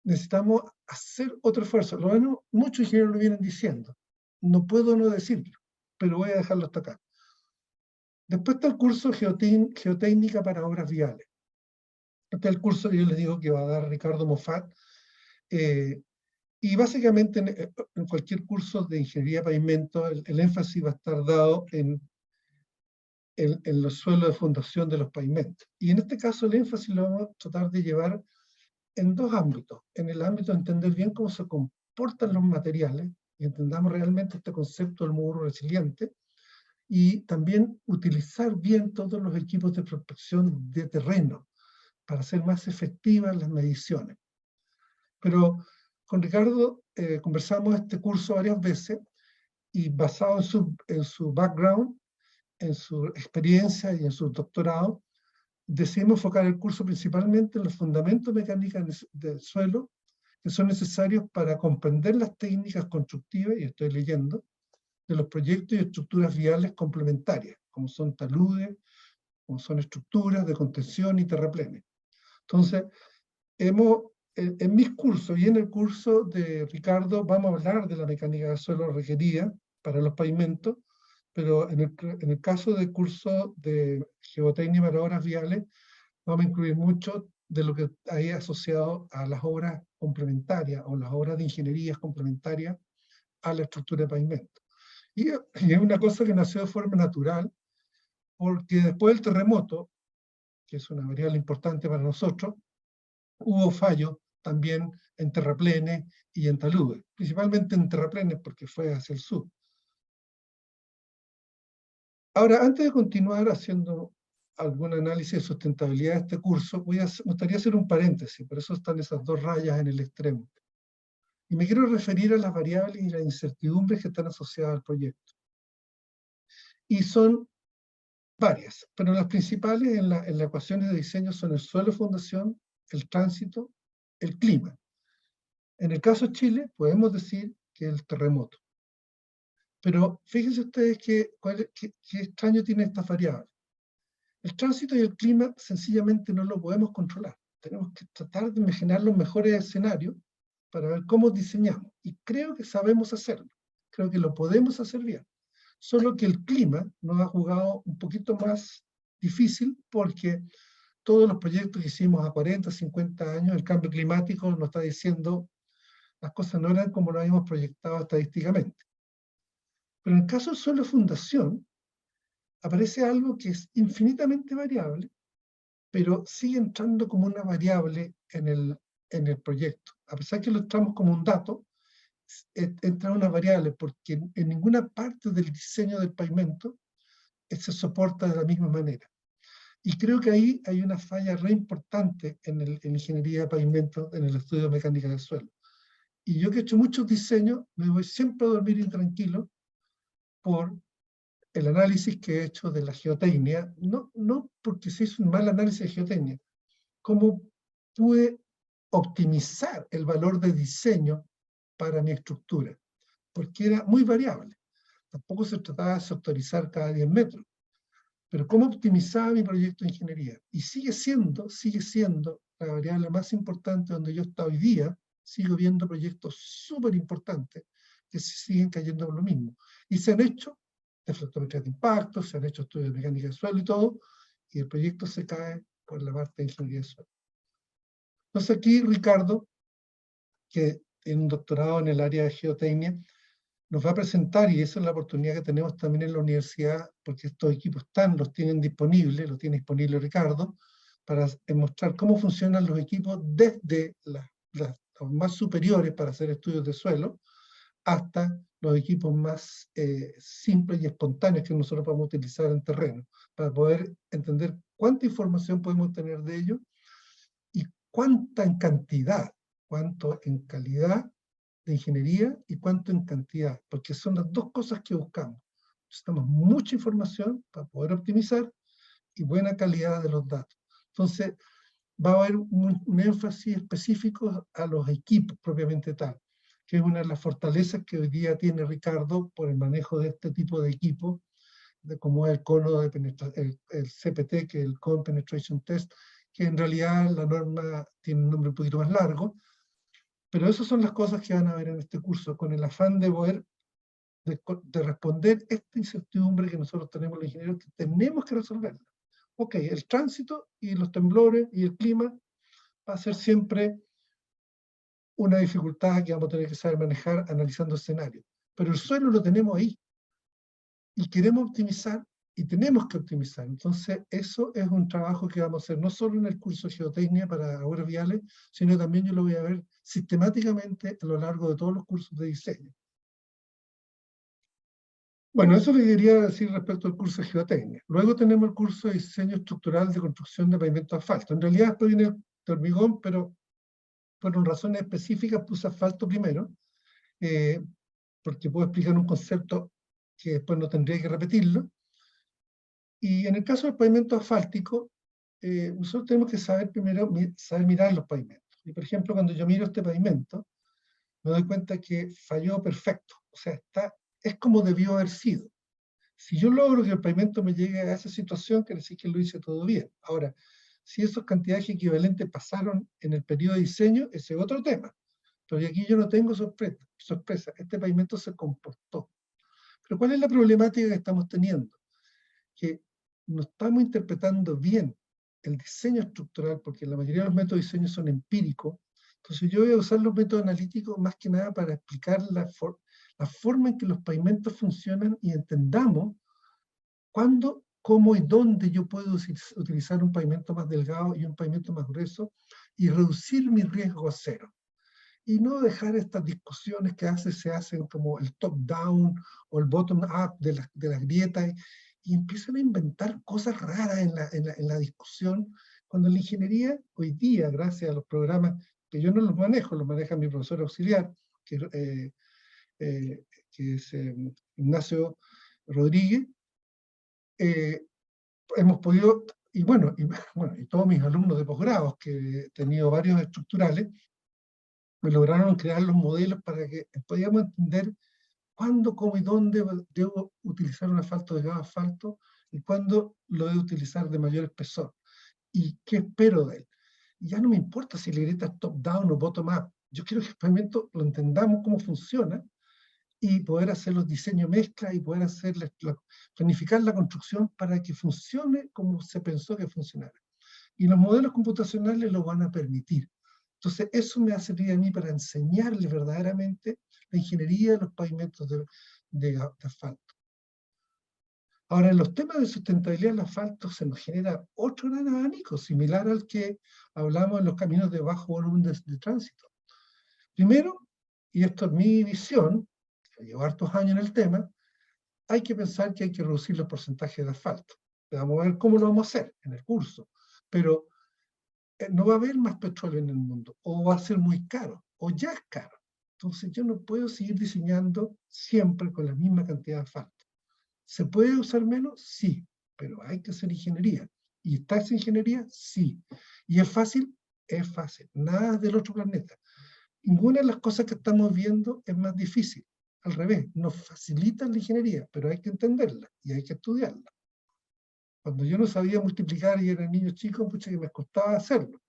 Necesitamos hacer otro esfuerzo. Lo bueno, muchos ingenieros lo vienen diciendo. No puedo no decirlo, pero voy a dejarlo hasta acá. Después está el curso Geotécnica para Obras Viales. Este es el curso que yo les digo que va a dar Ricardo Moffat. Y básicamente en cualquier curso de ingeniería de pavimento, el énfasis va a estar dado en los suelos de fundación de los pavimentos. Y en este caso el énfasis lo vamos a tratar de llevar en 2 ámbitos. En el ámbito de entender bien cómo se comportan los materiales, y entendamos realmente este concepto del muro resiliente, y también utilizar bien todos los equipos de prospección de terreno para hacer más efectivas las mediciones. Pero con Ricardo conversamos este curso varias veces, y basado en su background, en su experiencia y en su doctorado, decidimos enfocar el curso principalmente en los fundamentos mecánicos del suelo que son necesarios para comprender las técnicas constructivas, y estoy leyendo, de los proyectos y estructuras viales complementarias, como son taludes, como son estructuras de contención y terraplenes. Entonces, en mis cursos y en el curso de Ricardo vamos a hablar de la mecánica del suelo requerida para los pavimentos, pero en el caso del curso de Geotécnica para Obras Viales, vamos a incluir mucho de lo que hay asociado a las obras complementarias o las obras de ingeniería complementarias a la estructura de pavimento. Y es una cosa que nació de forma natural, porque después del terremoto, que es una variable importante para nosotros, hubo fallos también en terraplenes y en taludes, principalmente en terraplenes porque fue hacia el sur. Ahora, antes de continuar haciendo algún análisis de sustentabilidad de este curso, me gustaría hacer un paréntesis, por eso están esas 2 rayas en el extremo. Y me quiero referir a las variables y las incertidumbres que están asociadas al proyecto. Y son varias, pero las principales en la ecuación de diseño son el suelo de fundación, el tránsito, el clima. En el caso de Chile, podemos decir que el terremoto. Pero fíjense ustedes qué extraño tiene estas variables. El tránsito y el clima sencillamente no lo podemos controlar. Tenemos que tratar de imaginar los mejores escenarios para ver cómo diseñamos. Y creo que sabemos hacerlo. Creo que lo podemos hacer bien. Solo que el clima nos ha jugado un poquito más difícil porque todos los proyectos que hicimos a 40, 50 años, el cambio climático nos está diciendo las cosas no eran como lo habíamos proyectado estadísticamente. Pero en el caso de suelo fundación, aparece algo que es infinitamente variable, pero sigue entrando como una variable en el proyecto. A pesar que lo entramos como un dato, entra una variable porque en ninguna parte del diseño del pavimento se soporta de la misma manera. Y creo que ahí hay una falla re importante en ingeniería de pavimento, en el estudio de mecánica del suelo. Y yo que he hecho muchos diseños, me voy siempre a dormir intranquilo por el análisis que he hecho de la geotecnia, no porque se hizo un mal análisis de geotecnia, cómo pude optimizar el valor de diseño para mi estructura, porque era muy variable. Tampoco se trataba de sectorizar cada 10 metros, pero cómo optimizaba mi proyecto de ingeniería. Y sigue siendo la variable más importante donde yo estoy hoy día. Sigo viendo proyectos súper importantes que se siguen cayendo por lo mismo. Y se han hecho deflectometrías de impacto, se han hecho estudios de mecánica del suelo y todo, y el proyecto se cae por la parte de ingeniería del suelo. Entonces aquí Ricardo, que tiene un doctorado en el área de geotecnia, nos va a presentar, y esa es la oportunidad que tenemos también en la universidad, porque estos equipos los tienen disponibles, lo tiene disponible Ricardo, para mostrar cómo funcionan los equipos desde los más superiores para hacer estudios de suelo, hasta los equipos más simples y espontáneos que nosotros podemos utilizar en terreno, para poder entender cuánta información podemos tener de ellos y cuánta en cantidad, cuánto en calidad de ingeniería y cuánto en cantidad, porque son las dos cosas que buscamos. Necesitamos mucha información para poder optimizar y buena calidad de los datos. Entonces, va a haber un énfasis específico a los equipos propiamente tal, que es una de las fortalezas que hoy día tiene Ricardo por el manejo de este tipo de equipos, como es el cono de penetración, el CPT, que es el Cone Penetration Test, que en realidad la norma tiene un nombre un poquito más largo, pero esas son las cosas que van a ver en este curso, con el afán de poder de responder esta incertidumbre que nosotros tenemos los ingenieros, que tenemos que resolverla. Ok, el tránsito y los temblores y el clima va a ser siempre una dificultad que vamos a tener que saber manejar analizando escenarios. Pero el suelo lo tenemos ahí. Y queremos optimizar y tenemos que optimizar. Entonces, eso es un trabajo que vamos a hacer no solo en el curso de geotecnia para obras viales, sino también yo lo voy a ver sistemáticamente a lo largo de todos los cursos de diseño. Bueno, eso le quería decir respecto al curso de geotecnia. Luego tenemos el curso de diseño estructural de construcción de pavimento de asfalto. En realidad después viene de hormigón, pero por razones específicas puse asfalto primero, porque puedo explicar un concepto que después no tendría que repetirlo. Y en el caso del pavimento asfáltico, nosotros tenemos que saber primero saber mirar los pavimentos. Y por ejemplo, cuando yo miro este pavimento, me doy cuenta que falló perfecto. O sea, es como debió haber sido. Si yo logro que el pavimento me llegue a esa situación, quiere decir que lo hice todo bien. Ahora, si esas cantidades equivalentes pasaron en el periodo de diseño, ese es otro tema. Pero aquí yo no tengo sorpresa. Este pavimento se comportó. Pero ¿cuál es la problemática que estamos teniendo? Que no estamos interpretando bien el diseño estructural, porque la mayoría de los métodos de diseño son empíricos. Entonces yo voy a usar los métodos analíticos más que nada para explicar la forma en que los pavimentos funcionan y entendamos cuándo, cómo y dónde yo puedo utilizar un pavimento más delgado y un pavimento más grueso y reducir mi riesgo a cero. Y no dejar estas discusiones que se hacen como el top-down o el bottom-up de las grietas y empiezan a inventar cosas raras en la discusión, cuando la ingeniería hoy día, gracias a los programas que yo no los manejo, los maneja mi profesor auxiliar, que es Ignacio Rodríguez, hemos podido y bueno, y todos mis alumnos de posgrados, que he tenido varios estructurales, me lograron crear los modelos para que podíamos entender cuándo, cómo y dónde debo utilizar un asfalto de cada asfalto y cuándo lo debo utilizar de mayor espesor. ¿Y qué espero de él? Y ya no me importa si la grieta es top-down o bottom-up. Yo quiero que el pavimento lo entendamos cómo funciona y poder hacer los diseños mezcla y poder hacer planificar la construcción para que funcione como se pensó que funcionara. Y los modelos computacionales lo van a permitir. Entonces, eso me ha servido a mí para enseñarle verdaderamente la ingeniería de los pavimentos de asfalto. Ahora, en los temas de sustentabilidad del asfalto se nos genera otro gran abanico, similar al que hablamos en los caminos de bajo volumen de tránsito. Primero, y esto es mi visión, llevo hartos años en el tema, hay que pensar que hay que reducir los porcentajes de asfalto. Vamos a ver cómo lo vamos a hacer en el curso, pero no va a haber más petróleo en el mundo, o va a ser muy caro, o ya es caro. Entonces yo no puedo seguir diseñando siempre con la misma cantidad de asfalto. ¿Se puede usar menos? Sí, pero hay que hacer ingeniería. ¿Y está esa ingeniería? Sí. ¿Y es fácil? Es fácil. Nada del otro planeta. Ninguna de las cosas que estamos viendo es más difícil. Al revés, nos facilitan la ingeniería, pero hay que entenderla y hay que estudiarla. Cuando yo no sabía multiplicar y era niño chico, pues que me costaba hacerlo,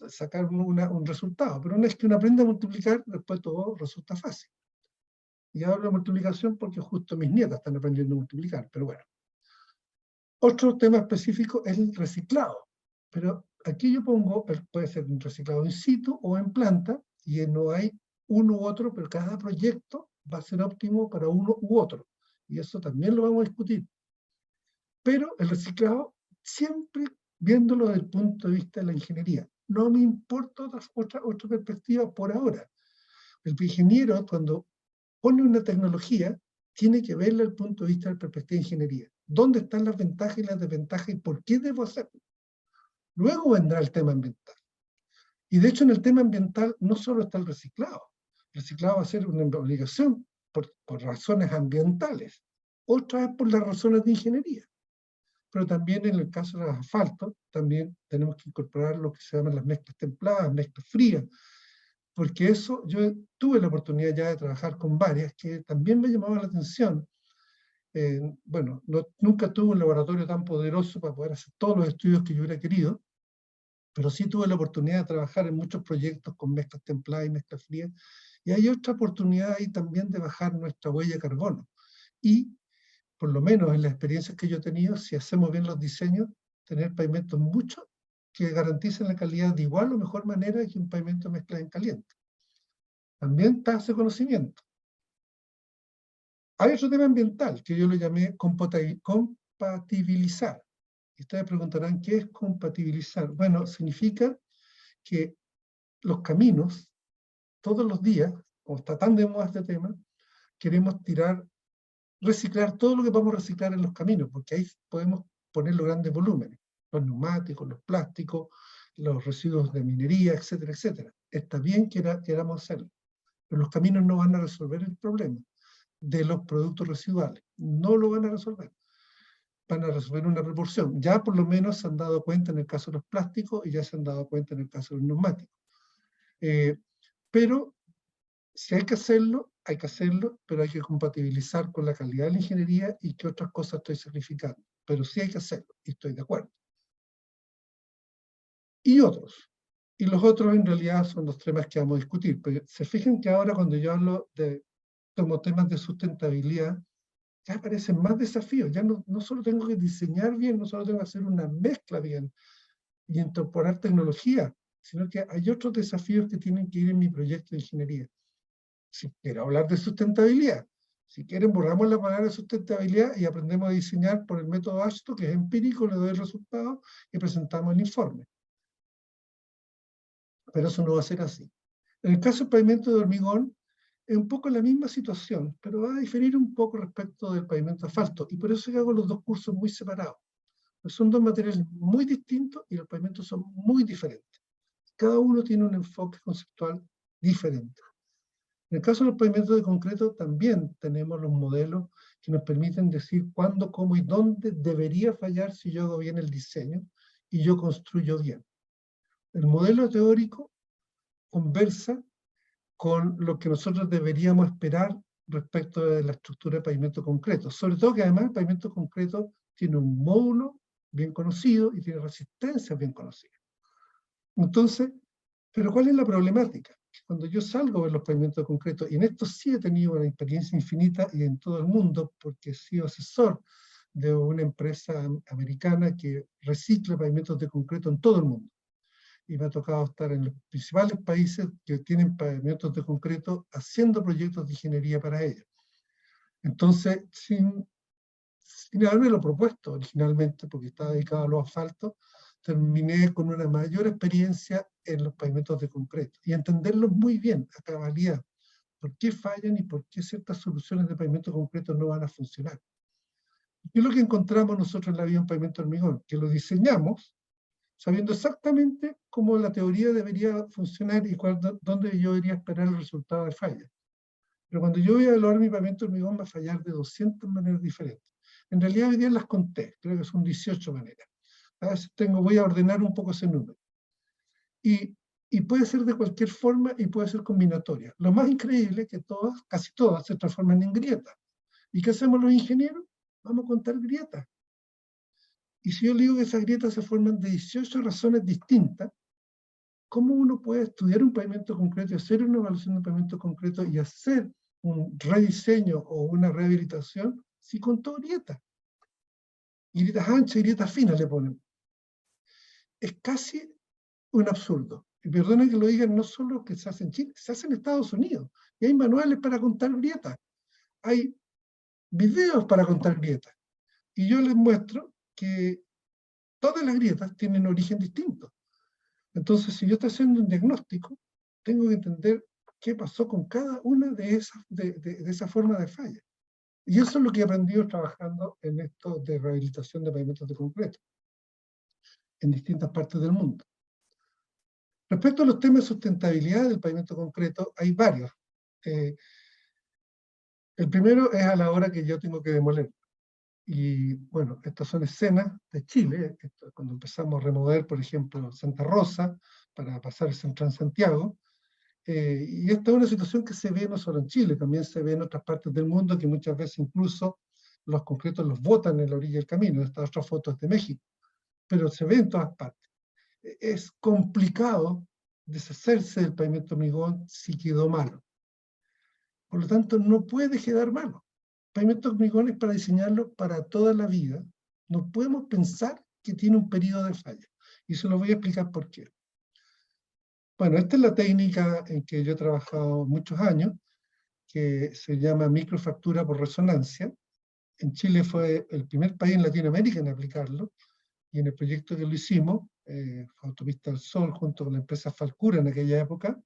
sacar un resultado. Pero una vez que uno aprende a multiplicar, después todo resulta fácil. Y hablo de multiplicación porque justo mis nietas están aprendiendo a multiplicar, pero bueno. Otro tema específico es el reciclado. Pero aquí yo pongo, puede ser un reciclado in situ o en planta, y no hay uno u otro, pero cada proyecto va a ser óptimo para uno u otro. Y eso también lo vamos a discutir. Pero el reciclado, siempre viéndolo desde el punto de vista de la ingeniería. No me importa otra perspectiva por ahora. El ingeniero, cuando pone una tecnología, tiene que verla desde el punto de vista de la perspectiva de ingeniería. ¿Dónde están las ventajas y las desventajas y por qué debo hacerlo? Luego vendrá el tema ambiental. Y de hecho en el tema ambiental no solo está el reciclado. El reciclado va a ser una obligación por razones ambientales. Otra es por las razones de ingeniería. Pero también en el caso de los asfaltos, también tenemos que incorporar lo que se llaman las mezclas templadas, mezclas frías, porque eso, yo tuve la oportunidad ya de trabajar con varias que también me llamaban la atención. Bueno, nunca tuve un laboratorio tan poderoso para poder hacer todos los estudios que yo hubiera querido, pero sí tuve la oportunidad de trabajar en muchos proyectos con mezclas templadas y mezclas frías, y hay otra oportunidad ahí también de bajar nuestra huella de carbono. Y por lo menos en las experiencias que yo he tenido, si hacemos bien los diseños, tener pavimentos muchos que garanticen la calidad de igual o mejor manera que un pavimento mezclado en caliente. También está ese conocimiento. Hay otro tema ambiental que yo lo llamé compatibilizar. Y ustedes preguntarán, ¿qué es compatibilizar? Bueno, significa que los caminos, todos los días, como está tan de moda este tema, queremos reciclar todo lo que podemos reciclar en los caminos, porque ahí podemos poner los grandes volúmenes, los neumáticos, los plásticos, los residuos de minería, etcétera, etcétera. Está bien que queramos hacerlo, pero los caminos no van a resolver el problema de los productos residuales. No lo van a resolver. Van a resolver una proporción. Ya por lo menos se han dado cuenta en el caso de los plásticos y ya se han dado cuenta en el caso de los neumáticos. Pero si hay que hacerlo, pero hay que compatibilizar con la calidad de la ingeniería y qué otras cosas estoy sacrificando. Pero sí hay que hacerlo, y estoy de acuerdo. Y otros. Y los otros en realidad son los temas que vamos a discutir. Pero se fijan que ahora cuando yo hablo como temas de sustentabilidad, ya aparecen más desafíos. Ya no solo tengo que diseñar bien, no solo tengo que hacer una mezcla bien y incorporar tecnología, sino que hay otros desafíos que tienen que ir en mi proyecto de ingeniería. Si quiero hablar de sustentabilidad, si quieren borramos la palabra sustentabilidad y aprendemos a diseñar por el método ASTO, que es empírico, le doy el resultado y presentamos el informe. Pero eso no va a ser así. En el caso del pavimento de hormigón, es un poco la misma situación, pero va a diferir un poco respecto del pavimento de asfalto, y por eso que hago los dos cursos muy separados. Son dos materiales muy distintos y los pavimentos son muy diferentes. Cada uno tiene un enfoque conceptual diferente. En el caso de los pavimentos de concreto también tenemos los modelos que nos permiten decir cuándo, cómo y dónde debería fallar si yo hago bien el diseño y yo construyo bien. El modelo teórico conversa con lo que nosotros deberíamos esperar respecto de la estructura de pavimento concreto. Sobre todo que además el pavimento concreto tiene un módulo bien conocido y tiene resistencias bien conocidas. Entonces, pero ¿cuál es la problemática? Cuando yo salgo a ver los pavimentos concretos, y en esto sí he tenido una experiencia infinita y en todo el mundo, porque he sido asesor de una empresa americana que recicla pavimentos de concreto en todo el mundo. Y me ha tocado estar en los principales países que tienen pavimentos de concreto haciendo proyectos de ingeniería para ellos. Entonces, sin haberme lo propuesto originalmente, porque estaba dedicado a los asfaltos, terminé con una mayor experiencia en los pavimentos de concreto y entenderlos muy bien, a cabalidad, por qué fallan y por qué ciertas soluciones de pavimento concreto no van a funcionar. ¿Qué es lo que encontramos nosotros en la vida en pavimento hormigón? Que lo diseñamos sabiendo exactamente cómo la teoría debería funcionar y dónde yo debería esperar el resultado de falla. Pero cuando yo voy a evaluar mi pavimento hormigón va a fallar de 200 maneras diferentes. En realidad hoy día las conté, creo que son 18 maneras. A veces voy a ordenar un poco ese número. Y puede ser de cualquier forma y puede ser combinatoria. Lo más increíble es que todas, casi todas, se transforman en grietas. ¿Y qué hacemos los ingenieros? Vamos a contar grietas. Y si yo le digo que esas grietas se forman de 18 razones distintas, ¿cómo uno puede estudiar un pavimento concreto y hacer una evaluación de pavimento concreto y hacer un rediseño o una rehabilitación si contó grietas? Y grietas anchas y grietas finas le ponen. Es casi un absurdo. Y perdonen que lo digan, no solo que se hace en Chile, se hace en Estados Unidos. Y hay manuales para contar grietas. Hay videos para contar grietas. Y yo les muestro que todas las grietas tienen origen distinto. Entonces, si yo estoy haciendo un diagnóstico, tengo que entender qué pasó con cada una de esas formas de falla. Y eso es lo que he aprendido trabajando en esto de rehabilitación de pavimentos de concreto en distintas partes del mundo. Respecto a los temas de sustentabilidad del pavimento concreto, hay varios. El primero es a la hora que yo tengo que demoler. Y bueno, estas son escenas de Chile, cuando empezamos a remover, por ejemplo, Santa Rosa, para pasar el Central Santiago. Y esta es una situación que se ve no solo en Chile, también se ve en otras partes del mundo, que muchas veces incluso los concretos los botan en la orilla del camino. Esta otra foto es de México, pero se ve en todas partes. Es complicado deshacerse del pavimento hormigón si quedó malo. Por lo tanto, no puede quedar malo. El pavimento hormigón es para diseñarlo para toda la vida. No podemos pensar que tiene un periodo de falla. Y se lo voy a explicar por qué. Bueno, esta es la técnica en que yo he trabajado muchos años, que se llama microfractura por resonancia. En Chile fue el primer país en Latinoamérica en aplicarlo, y en el proyecto que lo hicimos, Autopista del Sol, junto con la empresa Falcura en aquella época,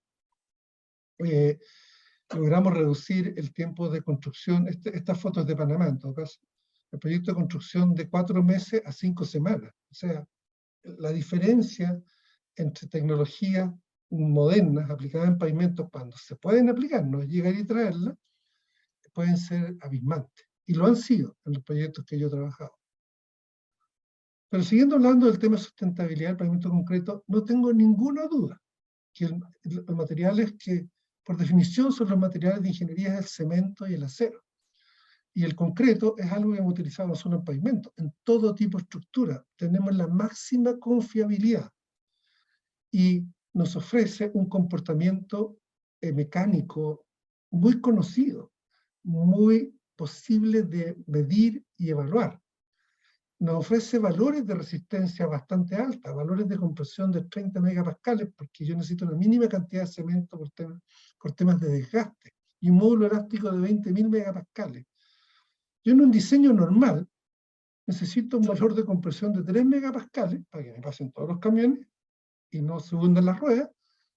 logramos reducir el tiempo de construcción. Estas fotos de Panamá, en todo caso. El proyecto de construcción de 4 meses a 5 semanas. O sea, la diferencia entre tecnologías modernas aplicadas en pavimentos, cuando se pueden aplicar, no es llegar y traerlas, pueden ser abismantes. Y lo han sido en los proyectos que yo he trabajado. Pero siguiendo hablando del tema de sustentabilidad del pavimento concreto, no tengo ninguna duda que los materiales que, por definición, son los materiales de ingeniería es el cemento y el acero. Y el concreto es algo que hemos utilizado no solo en pavimento, en todo tipo de estructura. Tenemos la máxima confiabilidad y nos ofrece un comportamiento mecánico muy conocido, muy posible de medir y evaluar. Nos ofrece valores de resistencia bastante alta, valores de compresión de 30 megapascales, porque yo necesito una mínima cantidad de cemento por temas de desgaste, y un módulo elástico de 20.000 megapascales. Yo en un diseño normal necesito un valor de compresión de 3 megapascales para que me pasen todos los camiones y no se hundan las ruedas,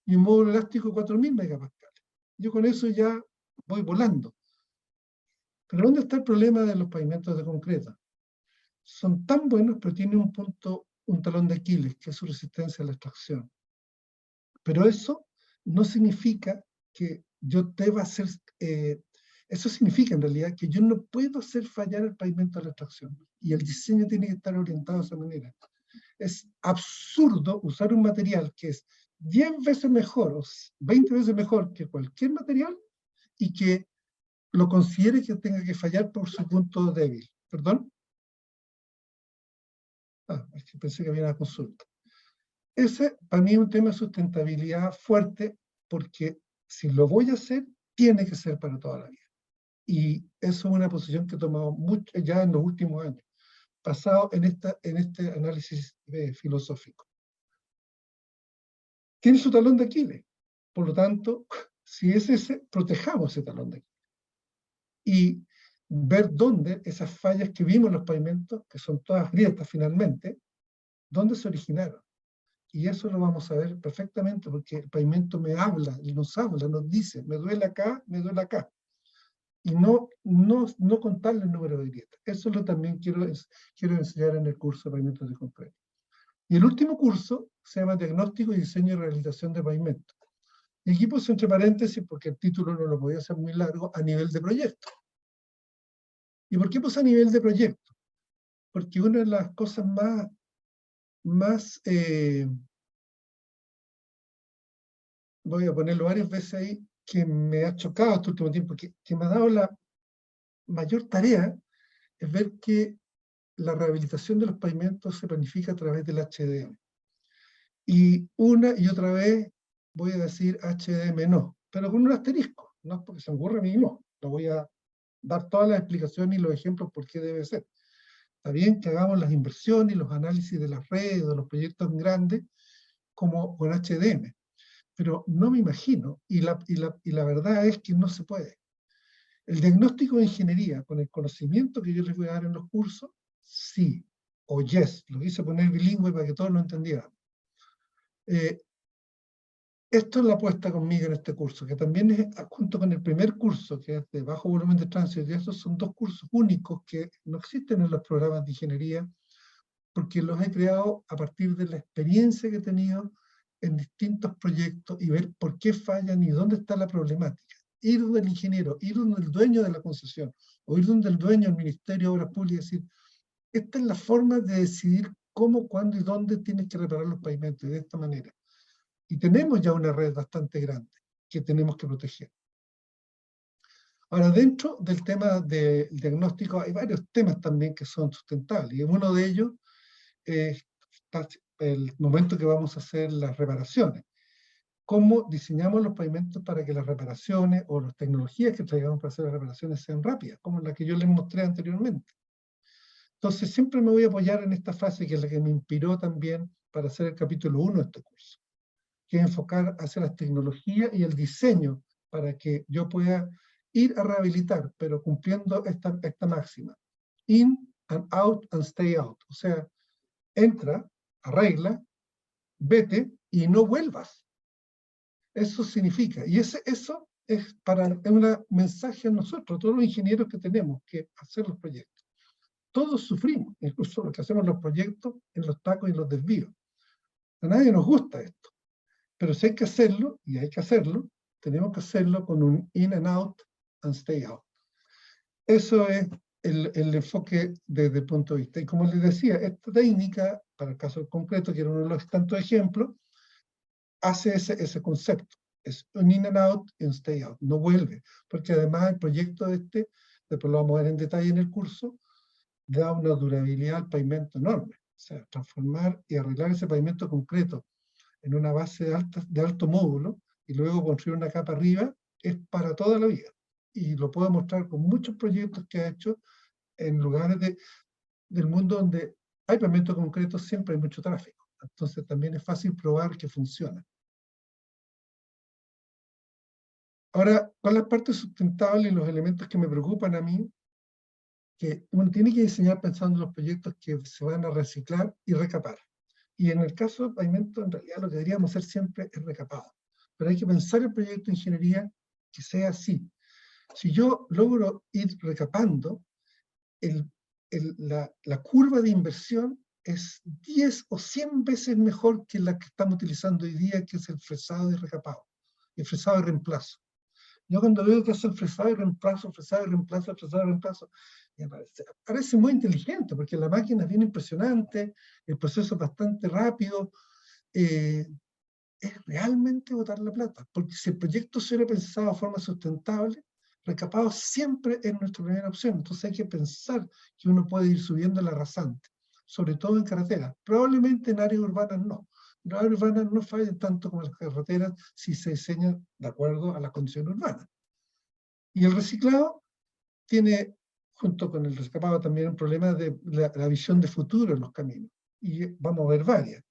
y un módulo elástico de 4.000 megapascales. Yo con eso ya voy volando. Pero ¿dónde está el problema de los pavimentos de concreto? Son tan buenos, pero tienen un talón de Aquiles, que es su resistencia a la extracción. Pero eso no significa que yo deba hacer Eso significa en realidad que yo no puedo hacer fallar el pavimento de la extracción, y el diseño tiene que estar orientado de esa manera. Es absurdo usar un material que es 10 veces mejor o 20 veces mejor que cualquier material y que lo considere que tenga que fallar por su punto débil. ¿Perdón? Es que pensé que había una consulta. Ese para mí es un tema de sustentabilidad fuerte, porque si lo voy a hacer, tiene que ser para toda la vida. Y eso es una posición que he tomado mucho, ya en los últimos años, basado en este análisis filosófico. Tiene su talón de Aquiles. Por lo tanto, si es ese, protejamos ese talón de Aquiles. Y ver dónde esas fallas que vimos en los pavimentos, que son todas grietas finalmente, dónde se originaron. Y eso lo vamos a ver perfectamente porque el pavimento me habla, nos dice, me duele acá, me duele acá. Y no contarle el número de grietas. Eso lo también quiero enseñar en el curso de pavimentos de concreto. Y el último curso se llama Diagnóstico y Diseño y Rehabilitación de Pavimentos. Y aquí puse entre paréntesis, porque el título no lo podía hacer muy largo, a nivel de proyecto. ¿Y por qué puse a nivel de proyecto? Porque una de las cosas más voy a ponerlo varias veces ahí, que me ha chocado este último tiempo, que me ha dado la mayor tarea, es ver que la rehabilitación de los pavimentos se planifica a través del HDM. Y una y otra vez voy a decir HDM no, pero con un asterisco, no porque se me ocurre a mí, no. Lo voy a dar todas las explicaciones y los ejemplos por qué debe ser. Está bien que hagamos las inversiones y los análisis de las redes, de los proyectos grandes, como con HDM, pero no me imagino, y la verdad es que no se puede. El diagnóstico de ingeniería, con el conocimiento que yo les voy a dar en los cursos, sí, o yes, lo quise poner bilingüe para que todos lo entendieran. Esto es la apuesta conmigo en este curso, que también es junto con el primer curso, que es de bajo volumen de tránsito, y estos son dos cursos únicos que no existen en los programas de ingeniería, porque los he creado a partir de la experiencia que he tenido en distintos proyectos y ver por qué fallan y dónde está la problemática. Ir donde el ingeniero, ir donde el dueño de la concesión, o ir donde el dueño del Ministerio de Obras Públicas y decir, esta es la forma de decidir cómo, cuándo y dónde tienes que reparar los pavimentos, y de esta manera. Y tenemos ya una red bastante grande que tenemos que proteger. Ahora, dentro del tema del diagnóstico hay varios temas también que son sustentables, y uno de ellos es el momento que vamos a hacer las reparaciones. Cómo diseñamos los pavimentos para que las reparaciones o las tecnologías que traigamos para hacer las reparaciones sean rápidas, como la que yo les mostré anteriormente. Entonces, siempre me voy a apoyar en esta frase que es la que me inspiró también para hacer el capítulo 1 de este curso, que es enfocar hacia las tecnologías y el diseño para que yo pueda ir a rehabilitar, pero cumpliendo esta máxima. In and out and stay out. O sea, entra, arregla, vete y no vuelvas. Eso significa, y eso es para un mensaje a nosotros, todos los ingenieros que tenemos que hacer los proyectos. Todos sufrimos, incluso los que hacemos los proyectos en los tacos y los desvíos. A nadie nos gusta esto, pero si hay que hacerlo, y hay que hacerlo, tenemos que hacerlo con un in and out and stay out. Eso es el enfoque desde el punto de vista. Y como les decía, esta técnica, para el caso concreto, que era uno de los tantos ejemplos, hace ese concepto. Es un in and out and stay out. No vuelve. Porque además el proyecto después lo vamos a ver en detalle en el curso, da una durabilidad al pavimento enorme. O sea, transformar y arreglar ese pavimento concreto en una base de alto módulo y luego construir una capa arriba es para toda la vida. Y lo puedo mostrar con muchos proyectos que he hecho en lugares del mundo donde hay pavimento concreto, siempre hay mucho tráfico. Entonces también es fácil probar que funciona. Ahora, con las partes sustentables y los elementos que me preocupan a mí, que uno tiene que diseñar pensando en los proyectos que se van a reciclar y recapar. Y en el caso del pavimento, en realidad lo que deberíamos hacer siempre es recapado. Pero hay que pensar el proyecto de ingeniería que sea así. Si yo logro ir recapando, la curva de inversión es 10 o 100 veces mejor que la que estamos utilizando hoy día, que es el fresado y recapado, el fresado de reemplazo. Yo cuando veo que hace el fresado y reemplazo, fresado y reemplazo, fresado y reemplazo, me parece muy inteligente, porque la máquina es bien impresionante, el proceso es bastante rápido, es realmente botar la plata, porque si el proyecto se hubiera pensado de forma sustentable, recapado siempre es nuestra primera opción. Entonces hay que pensar que uno puede ir subiendo la rasante, sobre todo en carreteras. Probablemente en áreas urbanas no. Las áreas urbanas no fallan tanto como las carreteras si se diseñan de acuerdo a las condiciones urbanas. Y el reciclado tiene, junto con el recapado, también un problema de la visión de futuro en los caminos. Y vamos a ver varias.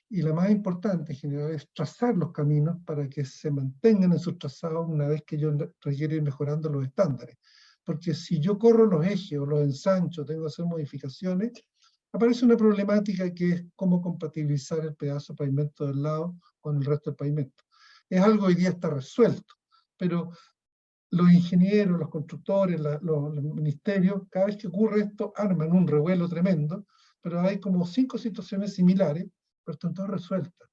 Y la más importante en general es trazar los caminos para que se mantengan en sus trazados una vez que yo requiero ir mejorando los estándares. Porque si yo corro los ejes o los ensancho, tengo que hacer modificaciones, aparece una problemática que es cómo compatibilizar el pedazo de pavimento del lado con el resto del pavimento. Es algo que hoy día está resuelto, pero los ingenieros, los constructores, los ministerios, cada vez que ocurre esto, arman un revuelo tremendo, pero hay como 5 situaciones similares, pero están todas resueltas.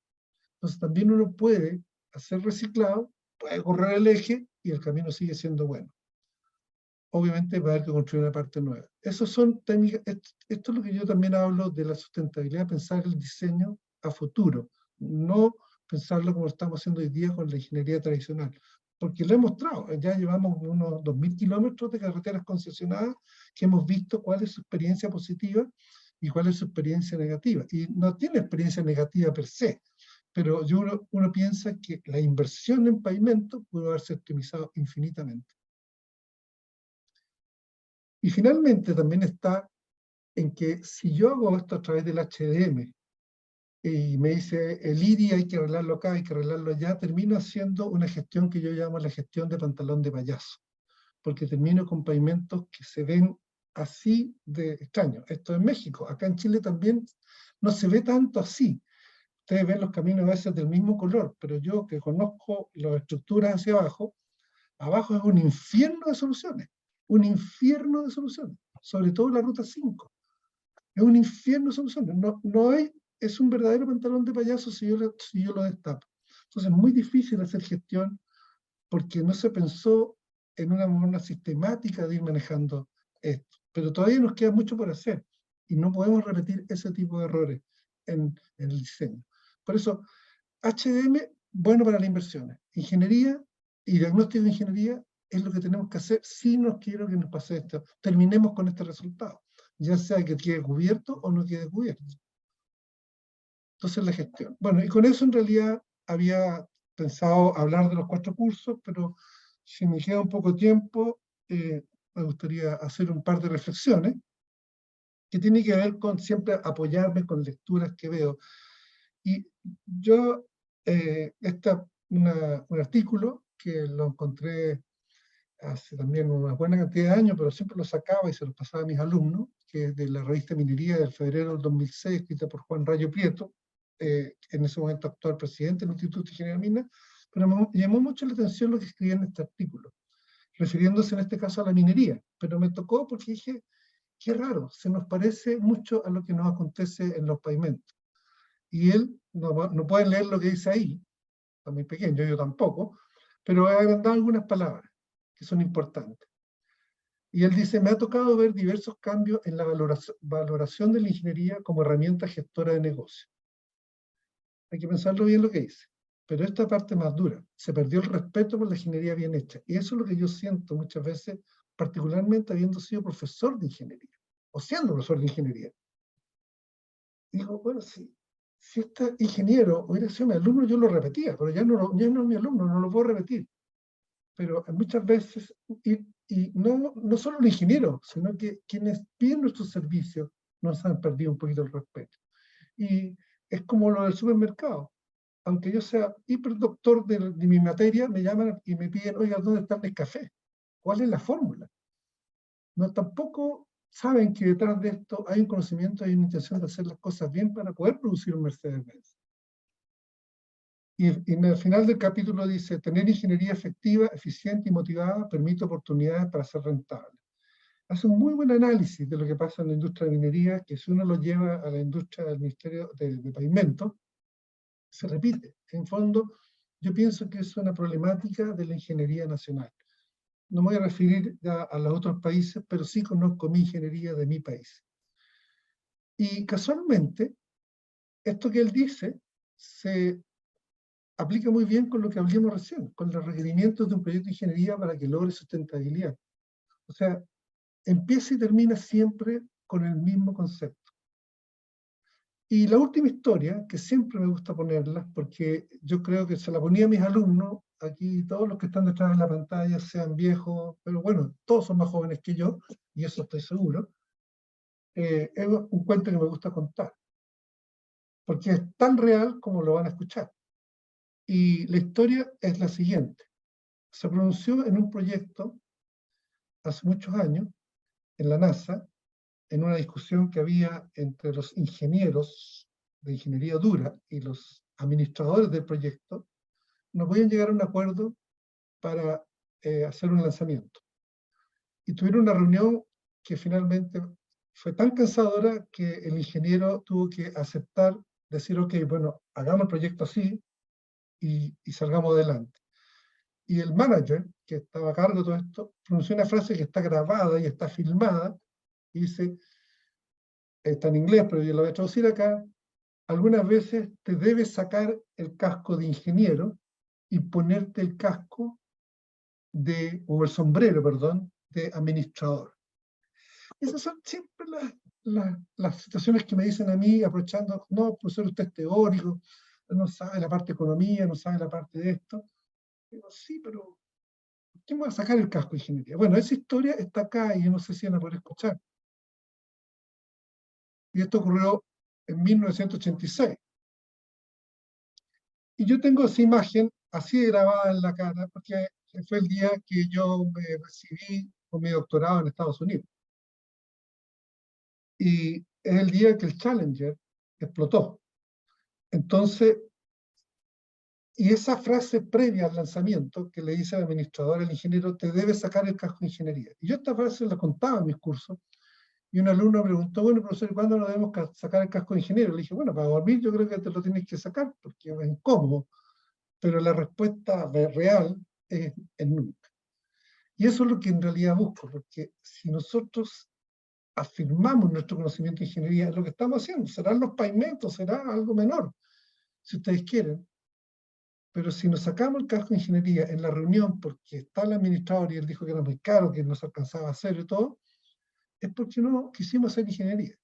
Entonces también uno puede hacer reciclado, puede correr el eje y el camino sigue siendo bueno. Obviamente va a haber que construir una parte nueva. Esas son técnicas, esto es lo que yo también hablo de la sustentabilidad, pensar el diseño a futuro, no pensarlo como estamos haciendo hoy día con la ingeniería tradicional. Porque lo he mostrado, ya llevamos unos 2000 kilómetros de carreteras concesionadas que hemos visto cuál es su experiencia positiva y cuál es su experiencia negativa. Y no tiene experiencia negativa per se, pero uno piensa que la inversión en pavimento pudo haberse optimizado infinitamente. Y finalmente también está en que si yo hago esto a través del HDM y me dice el IRI hay que arreglarlo acá, hay que arreglarlo allá, termino haciendo una gestión que yo llamo la gestión de pantalón de payaso, porque termino con pavimentos que se ven así de extraños. Esto en México, acá en Chile también no se ve tanto así. Ustedes ven los caminos a veces del mismo color, pero yo que conozco las estructuras hacia abajo, abajo es un infierno de soluciones, un infierno de soluciones, sobre todo la ruta 5. Es un infierno de soluciones. No hay, es un verdadero pantalón de payaso si yo lo destapo. Entonces es muy difícil hacer gestión porque no se pensó en una forma sistemática de ir manejando esto. Pero todavía nos queda mucho por hacer y no podemos repetir ese tipo de errores en el diseño. Por eso, HDM, bueno para las inversiones. Ingeniería y diagnóstico de ingeniería es lo que tenemos que hacer si no quiero que nos pase esto. Terminemos con este resultado, ya sea que quede cubierto o no quede cubierto. Entonces la gestión. Bueno, y con eso en realidad había pensado hablar de los 4 cursos, pero si me queda un poco tiempo, me gustaría hacer un par de reflexiones que tienen que ver con siempre apoyarme con lecturas que veo. Y yo, un artículo que lo encontré hace también una buena cantidad de años, pero siempre lo sacaba y se lo pasaba a mis alumnos, que es de la revista Minería del febrero del 2006, escrita por Juan Rayo Prieto, en ese momento actual presidente del Instituto de Ingeniería de Minas, pero me llamó mucho la atención lo que escribía en este artículo, refiriéndose en este caso a la minería, pero me tocó porque dije, qué raro, se nos parece mucho a lo que nos acontece en los pavimentos. Y él, no pueden leer lo que dice ahí, está muy pequeño, yo tampoco, pero he agrandado algunas palabras que son importantes. Y él dice, me ha tocado ver diversos cambios en la valoración de la ingeniería como herramienta gestora de negocio. Hay que pensarlo bien lo que dice. Pero esta parte más dura, se perdió el respeto por la ingeniería bien hecha. Y eso es lo que yo siento muchas veces, particularmente habiendo sido profesor de ingeniería, o siendo profesor de ingeniería. Digo, bueno, si este ingeniero hubiera sido mi alumno, yo lo repetía, pero ya no es mi alumno, no lo puedo repetir. Pero muchas veces, y no solo el ingeniero, sino que quienes piden nuestros servicios nos han perdido un poquito el respeto. Y es como lo del supermercado. Aunque yo sea hiperdoctor de mi materia, me llaman y me piden, oiga, ¿dónde está el Nescafé? ¿Cuál es la fórmula? No, tampoco saben que detrás de esto hay un conocimiento, hay una intención de hacer las cosas bien para poder producir un Mercedes-Benz. Y en el final del capítulo dice, tener ingeniería efectiva, eficiente y motivada permite oportunidades para ser rentable. Hace un muy buen análisis de lo que pasa en la industria de minería, que si uno lo lleva a la industria del Ministerio de Pavimento, se repite. En fondo, yo pienso que es una problemática de la ingeniería nacional. no me voy a referir ya a los otros países, pero sí conozco mi ingeniería de mi país. Y casualmente, esto que él dice se aplica muy bien con lo que hablamos recién, con los requerimientos de un proyecto de ingeniería para que logre sustentabilidad. O sea, empieza y termina siempre con el mismo concepto. Y la última historia, que siempre me gusta ponerla, porque yo creo que se la ponía a mis alumnos, aquí todos los que están detrás de la pantalla, sean viejos, pero bueno, todos son más jóvenes que yo, y eso estoy seguro, es un cuento que me gusta contar, porque es tan real como lo van a escuchar. Y la historia es la siguiente. Se pronunció en un proyecto hace muchos años, en la NASA, en una discusión que había entre los ingenieros de ingeniería dura y los administradores del proyecto, no podían llegar a un acuerdo para hacer un lanzamiento. Y tuvieron una reunión que finalmente fue tan cansadora que el ingeniero tuvo que aceptar, decir, ok, bueno, hagamos el proyecto así y salgamos adelante. Y el manager, que estaba a cargo de todo esto, pronunció una frase que está grabada y está filmada, y dice, está en inglés, pero yo la voy a traducir acá, algunas veces te debes sacar el casco de ingeniero y ponerte el casco o el sombrero, perdón, de administrador. Esas son siempre las situaciones que me dicen a mí, aprovechando, no, profesor, usted es teórico, no sabe la parte de economía, no sabe la parte de esto. Digo, sí, pero ¿quién va a sacar el casco de ingeniería? Bueno, esa historia está acá y yo no sé si van a poder escuchar. Y esto ocurrió en 1986. Y yo tengo esa imagen así grabada en la cara, porque fue el día que yo me recibí con mi doctorado en Estados Unidos. Y es el día que el Challenger explotó. Entonces, y esa frase previa al lanzamiento que le dice al administrador, al ingeniero, te debes sacar el casco de ingeniería. Y yo esta frase la contaba en mis cursos, y un alumno preguntó, bueno, profesor, ¿cuándo nos debemos sacar el casco de ingeniero? Le dije, bueno, para dormir yo creo que te lo tienes que sacar, porque es incómodo, pero la respuesta real es nunca. Y eso es lo que en realidad busco, porque si nosotros afirmamos nuestro conocimiento de ingeniería, es lo que estamos haciendo, serán los pavimentos, será algo menor, si ustedes quieren, pero si nos sacamos el casco de ingeniería en la reunión porque está el administrador y él dijo que era muy caro, que no se alcanzaba a hacer y todo, es porque no quisimos hacer ingeniería.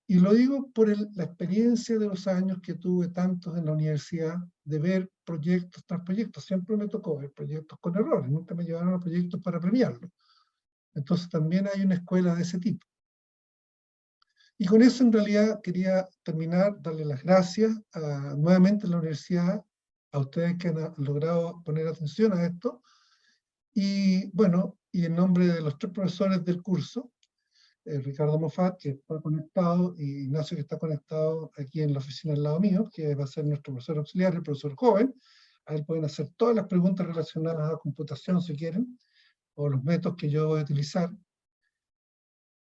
Y lo digo por la experiencia de los años que tuve tantos en la universidad de ver proyectos tras proyectos. Siempre me tocó ver proyectos con errores, nunca me llevaron a proyectos para premiarlos. Entonces también hay una escuela de ese tipo. Y con eso en realidad quería terminar, darle las gracias nuevamente a la universidad, a ustedes que han logrado poner atención a esto. Y bueno, y en nombre de los 3 profesores del curso, Ricardo Moffat, que está conectado, y Ignacio, que está conectado aquí en la oficina al lado mío, que va a ser nuestro profesor auxiliar, el profesor joven. A él pueden hacer todas las preguntas relacionadas a computación, si quieren, o los métodos que yo voy a utilizar.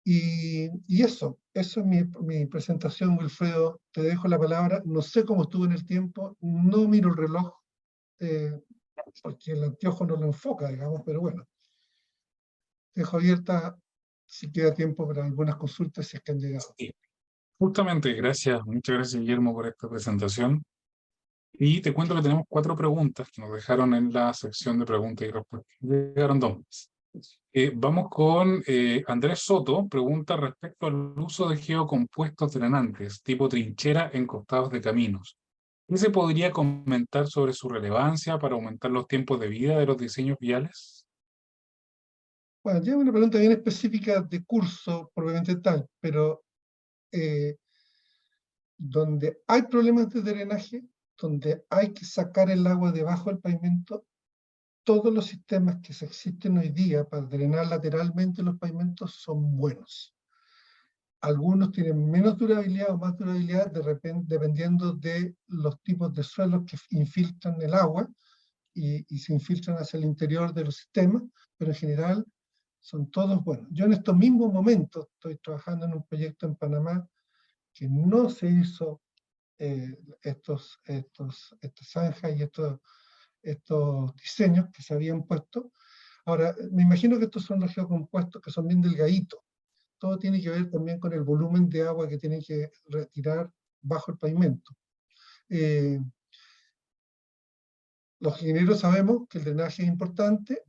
Y eso es mi presentación, Wilfredo. Te dejo la palabra. No sé cómo estuvo en el tiempo, no miro el reloj, porque el anteojo no lo enfoca, digamos, pero bueno. Dejo abierta si queda tiempo para algunas consultas si es que han llegado. Sí. Justamente, gracias, muchas gracias Guillermo por esta presentación. Y te cuento que tenemos 4 preguntas que nos dejaron en la sección de preguntas y respuestas. Llegaron 2 más. Vamos con Andrés Soto, pregunta respecto al uso de geocompuestos drenantes, tipo trinchera en costados de caminos. ¿Qué se podría comentar sobre su relevancia para aumentar los tiempos de vida de los diseños viales? Bueno, ya es una pregunta bien específica de curso, probablemente tal, pero donde hay problemas de drenaje, donde hay que sacar el agua debajo del pavimento, todos los sistemas que se existen hoy día para drenar lateralmente los pavimentos son buenos. Algunos tienen menos durabilidad o más durabilidad dependiendo de los tipos de suelos que infiltran el agua y se infiltran hacia el interior de los sistemas, pero en general son todos buenos. Yo en estos mismos momentos estoy trabajando en un proyecto en Panamá que no se hizo estas zanjas y estos diseños que se habían puesto. Ahora, me imagino que estos son los geocompuestos que son bien delgaditos. Todo tiene que ver también con el volumen de agua que tienen que retirar bajo el pavimento. Eh, los ingenieros sabemos que el drenaje es importante,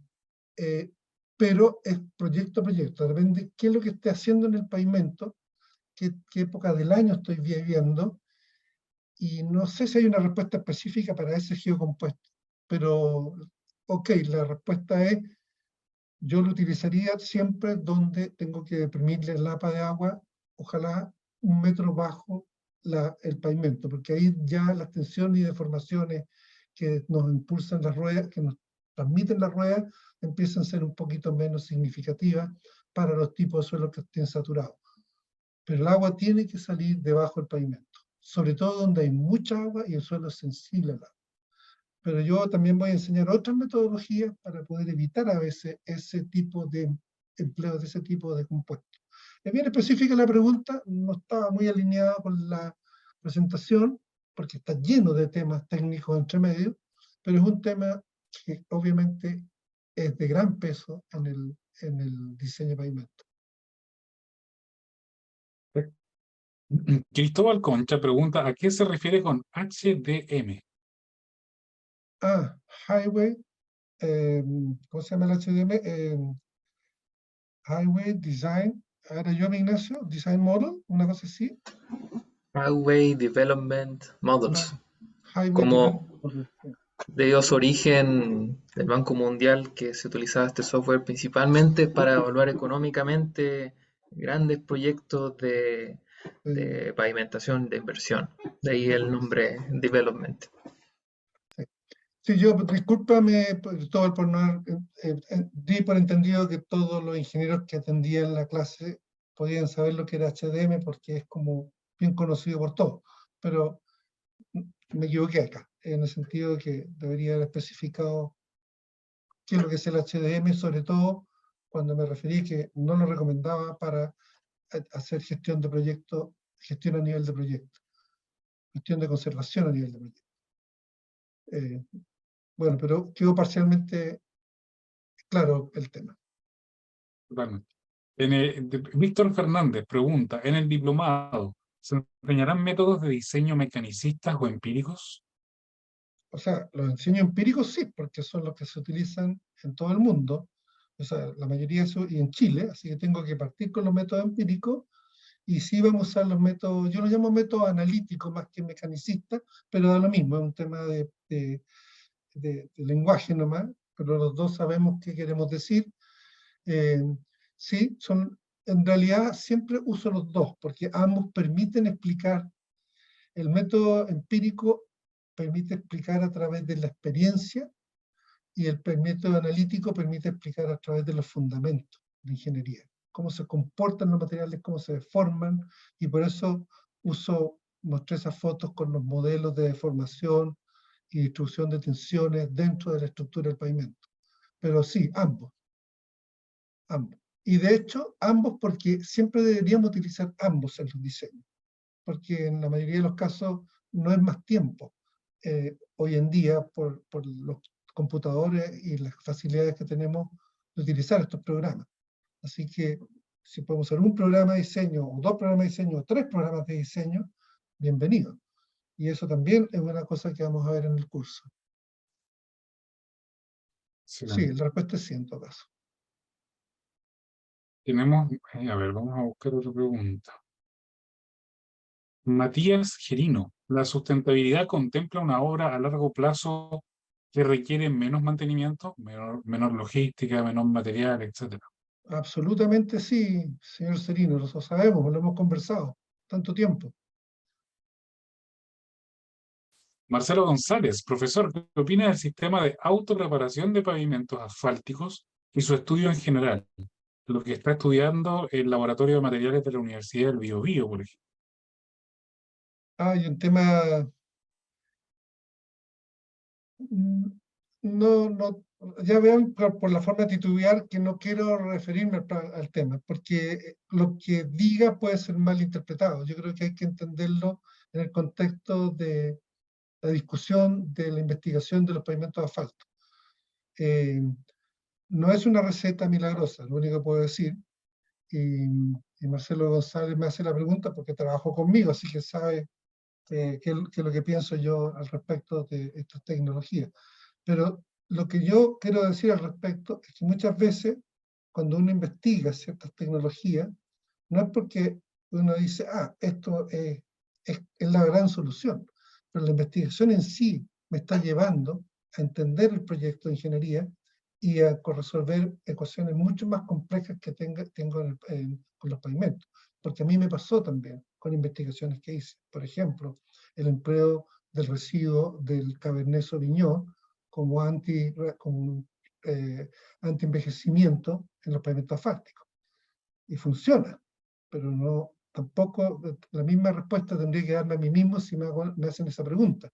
pero es proyecto a proyecto. Depende qué es lo que esté haciendo en el pavimento, qué época del año estoy viviendo, y no sé si hay una respuesta específica para ese geocompuesto. Pero, ok, la respuesta es, yo lo utilizaría siempre donde tengo que deprimirle el lapa de agua, ojalá 1 metro bajo el pavimento, porque ahí ya las tensiones y deformaciones que nos impulsan las ruedas, que nos transmiten las ruedas, empiezan a ser un poquito menos significativas para los tipos de suelos que estén saturados. Pero el agua tiene que salir debajo del pavimento, sobre todo donde hay mucha agua y el suelo es sensible al agua. Pero yo también voy a enseñar otras metodologías para poder evitar a veces ese tipo de empleo de ese tipo de compuestos. Es bien específica la pregunta, no estaba muy alineada con la presentación, porque está lleno de temas técnicos entre medio, pero es un tema que obviamente es de gran peso en el diseño de pavimento. Cristóbal Concha pregunta, ¿a qué se refiere con HDM? Highway, ¿cómo se llama el HDM? Highway Design, ahora yo me Ignacio, Design Model, una cosa así. Highway Development Models, Highway como Development Model. debido a su origen del Banco Mundial, que se utilizaba este software principalmente para evaluar económicamente grandes proyectos de pavimentación de inversión. De ahí el nombre Development. Sí, yo, discúlpame, Cristóbal, por no di por entendido que todos los ingenieros que atendían la clase podían saber lo que era HDM porque es como bien conocido por todos, pero me equivoqué acá, en el sentido de que debería haber especificado qué es lo que es el HDM, sobre todo cuando me referí que no lo recomendaba para hacer gestión de proyecto, gestión a nivel de proyecto, gestión de conservación a nivel de proyecto. Bueno, pero quedó parcialmente claro el tema. Totalmente. Víctor Fernández pregunta, ¿en el diplomado se enseñarán métodos de diseño mecanicistas o empíricos? O sea, los enseños empíricos sí, porque son los que se utilizan en todo el mundo, o sea, la mayoría de eso, y en Chile, así que tengo que partir con los métodos empíricos, y sí vamos a usar los métodos, yo los llamo métodos analíticos más que mecanicistas, pero da lo mismo, es un tema de lenguaje nomás, pero los dos sabemos qué queremos decir. Sí, en realidad siempre uso los dos, porque ambos permiten explicar. El método empírico permite explicar a través de la experiencia y el método analítico permite explicar a través de los fundamentos de ingeniería, cómo se comportan los materiales, cómo se deforman, y por eso mostré esas fotos con los modelos de deformación y distribución de tensiones dentro de la estructura del pavimento. Pero sí, ambos. Y de hecho, ambos porque siempre deberíamos utilizar ambos en los diseños, porque en la mayoría de los casos no es más tiempo. Hoy en día, por los computadores y las facilidades que tenemos de utilizar estos programas. Así que si podemos usar un programa de diseño, o 2 programas de diseño, o 3 programas de diseño, bienvenido. Y eso también es una cosa que vamos a ver en el curso. Sí, la respuesta es sí, en todo caso. Tenemos, a ver, vamos a buscar otra pregunta. Matías Gerino, ¿la sustentabilidad contempla una obra a largo plazo que requiere menos mantenimiento, menor logística, menor material, etcétera? Absolutamente sí, señor Serino, lo sabemos, lo hemos conversado tanto tiempo. Marcelo González, profesor, ¿qué opina del sistema de autopreparación de pavimentos asfálticos y su estudio en general? Lo que está estudiando el Laboratorio de Materiales de la Universidad del Biobío, por ejemplo. Hay un tema, ya vean por la forma de titubear que no quiero referirme al tema, porque lo que diga puede ser mal interpretado. Yo creo que hay que entenderlo en el contexto de la discusión de la investigación de los pavimentos de asfalto. No es una receta milagrosa, lo único que puedo decir. Y Marcelo González me hace la pregunta porque trabajó conmigo, así que sabe qué es lo que pienso yo al respecto de estas tecnologías. Pero lo que yo quiero decir al respecto es que muchas veces, cuando uno investiga ciertas tecnologías, no es porque uno dice, esto es la gran solución, pero la investigación en sí me está llevando a entender el proyecto de ingeniería y a resolver ecuaciones mucho más complejas que tengo con los pavimentos. Porque a mí me pasó también con investigaciones que hice. Por ejemplo, el empleo del residuo del Cabernet Sauvignon como anti-envejecimiento en los pavimentos asfálticos. Y funciona, pero no, tampoco la misma respuesta tendría que darme a mí mismo si me hacen esa pregunta.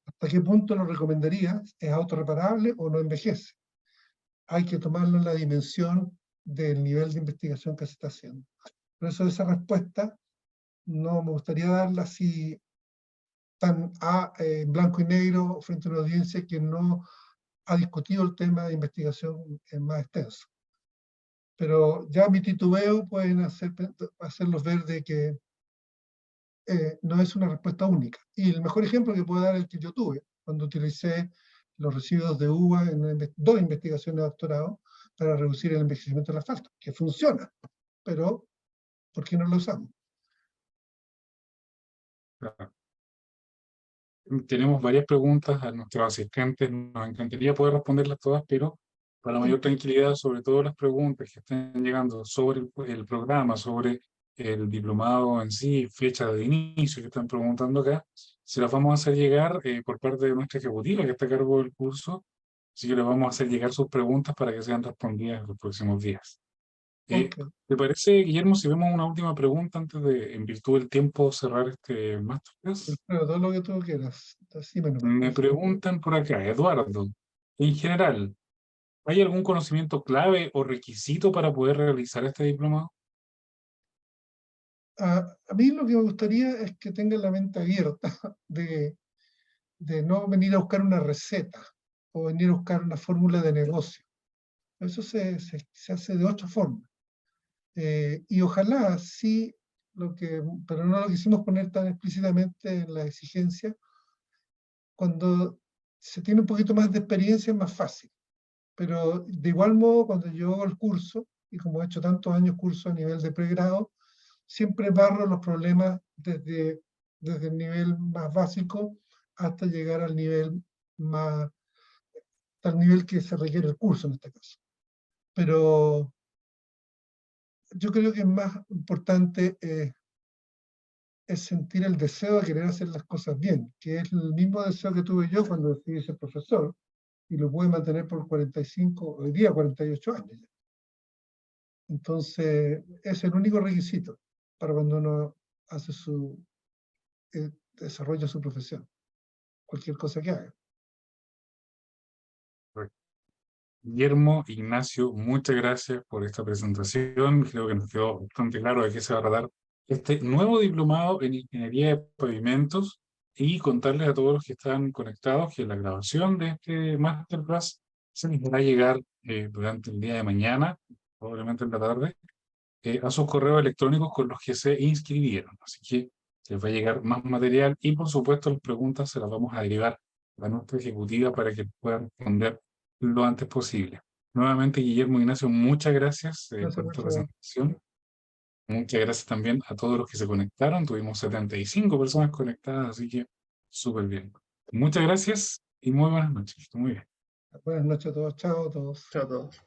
¿Hasta qué punto lo recomendaría? ¿Es autorreparable o no envejece? Hay que tomarlo en la dimensión del nivel de investigación que se está haciendo. Por eso esa respuesta no me gustaría darla así tan en blanco y negro frente a una audiencia que no ha discutido el tema de investigación más extenso. Pero ya mi titubeo pueden hacerlos ver de que no es una respuesta única. Y el mejor ejemplo que puedo dar es el que yo tuve, cuando utilicé los residuos de uva en dos investigaciones de doctorado para reducir el envejecimiento del asfalto, que funciona, pero ¿por qué no lo usamos? Claro. Tenemos varias preguntas a nuestros asistentes. Nos encantaría poder responderlas todas, pero para mayor tranquilidad, sobre todo las preguntas que estén llegando sobre el programa, sobre el diplomado en sí, fecha de inicio que están preguntando acá, se las vamos a hacer llegar por parte de nuestra ejecutiva que está a cargo del curso. Así que les vamos a hacer llegar sus preguntas para que sean respondidas en los próximos días. Okay. ¿Te parece, Guillermo, si vemos una última pregunta antes de, en virtud del tiempo, cerrar este masterclass? Pero todo lo que tú quieras, así menos. Me preguntan por acá, Eduardo, en general, ¿hay algún conocimiento clave o requisito para poder realizar este diplomado? A mí lo que me gustaría es que tengan la mente abierta de no venir a buscar una receta o venir a buscar una fórmula de negocio. Eso se hace de otra forma. Y ojalá sí, pero no lo quisimos poner tan explícitamente en la exigencia. Cuando se tiene un poquito más de experiencia es más fácil. Pero de igual modo, cuando yo hago el curso, y como he hecho tantos años curso a nivel de pregrado, siempre barro los problemas desde el nivel más básico hasta llegar al nivel que se requiere el curso en este caso. Pero yo creo que es más importante es sentir el deseo de querer hacer las cosas bien, que es el mismo deseo que tuve yo cuando decidí ser profesor, y lo pude mantener por 45, hoy día 48 años. Entonces, es el único requisito para cuando uno hace desarrolla su profesión, cualquier cosa que haga. Guillermo, Ignacio, muchas gracias por esta presentación. Creo que nos quedó bastante claro de qué se va a tratar este nuevo diplomado en Ingeniería de Pavimentos y contarles a todos los que están conectados que la grabación de este masterclass se les va a llegar durante el día de mañana, probablemente en la tarde, a sus correos electrónicos con los que se inscribieron. Así que les va a llegar más material y, por supuesto, las preguntas se las vamos a derivar a nuestra ejecutiva para que puedan responder lo antes posible. Nuevamente, Guillermo, Ignacio, muchas gracias Gracias por esta mucho. presentación. Muchas gracias también a todos los que se conectaron. Tuvimos 75 personas conectadas, así que súper bien. Muchas gracias y muy buenas noches. Muy bien. Buenas noches a todos. Chao a todos. Chao a todos.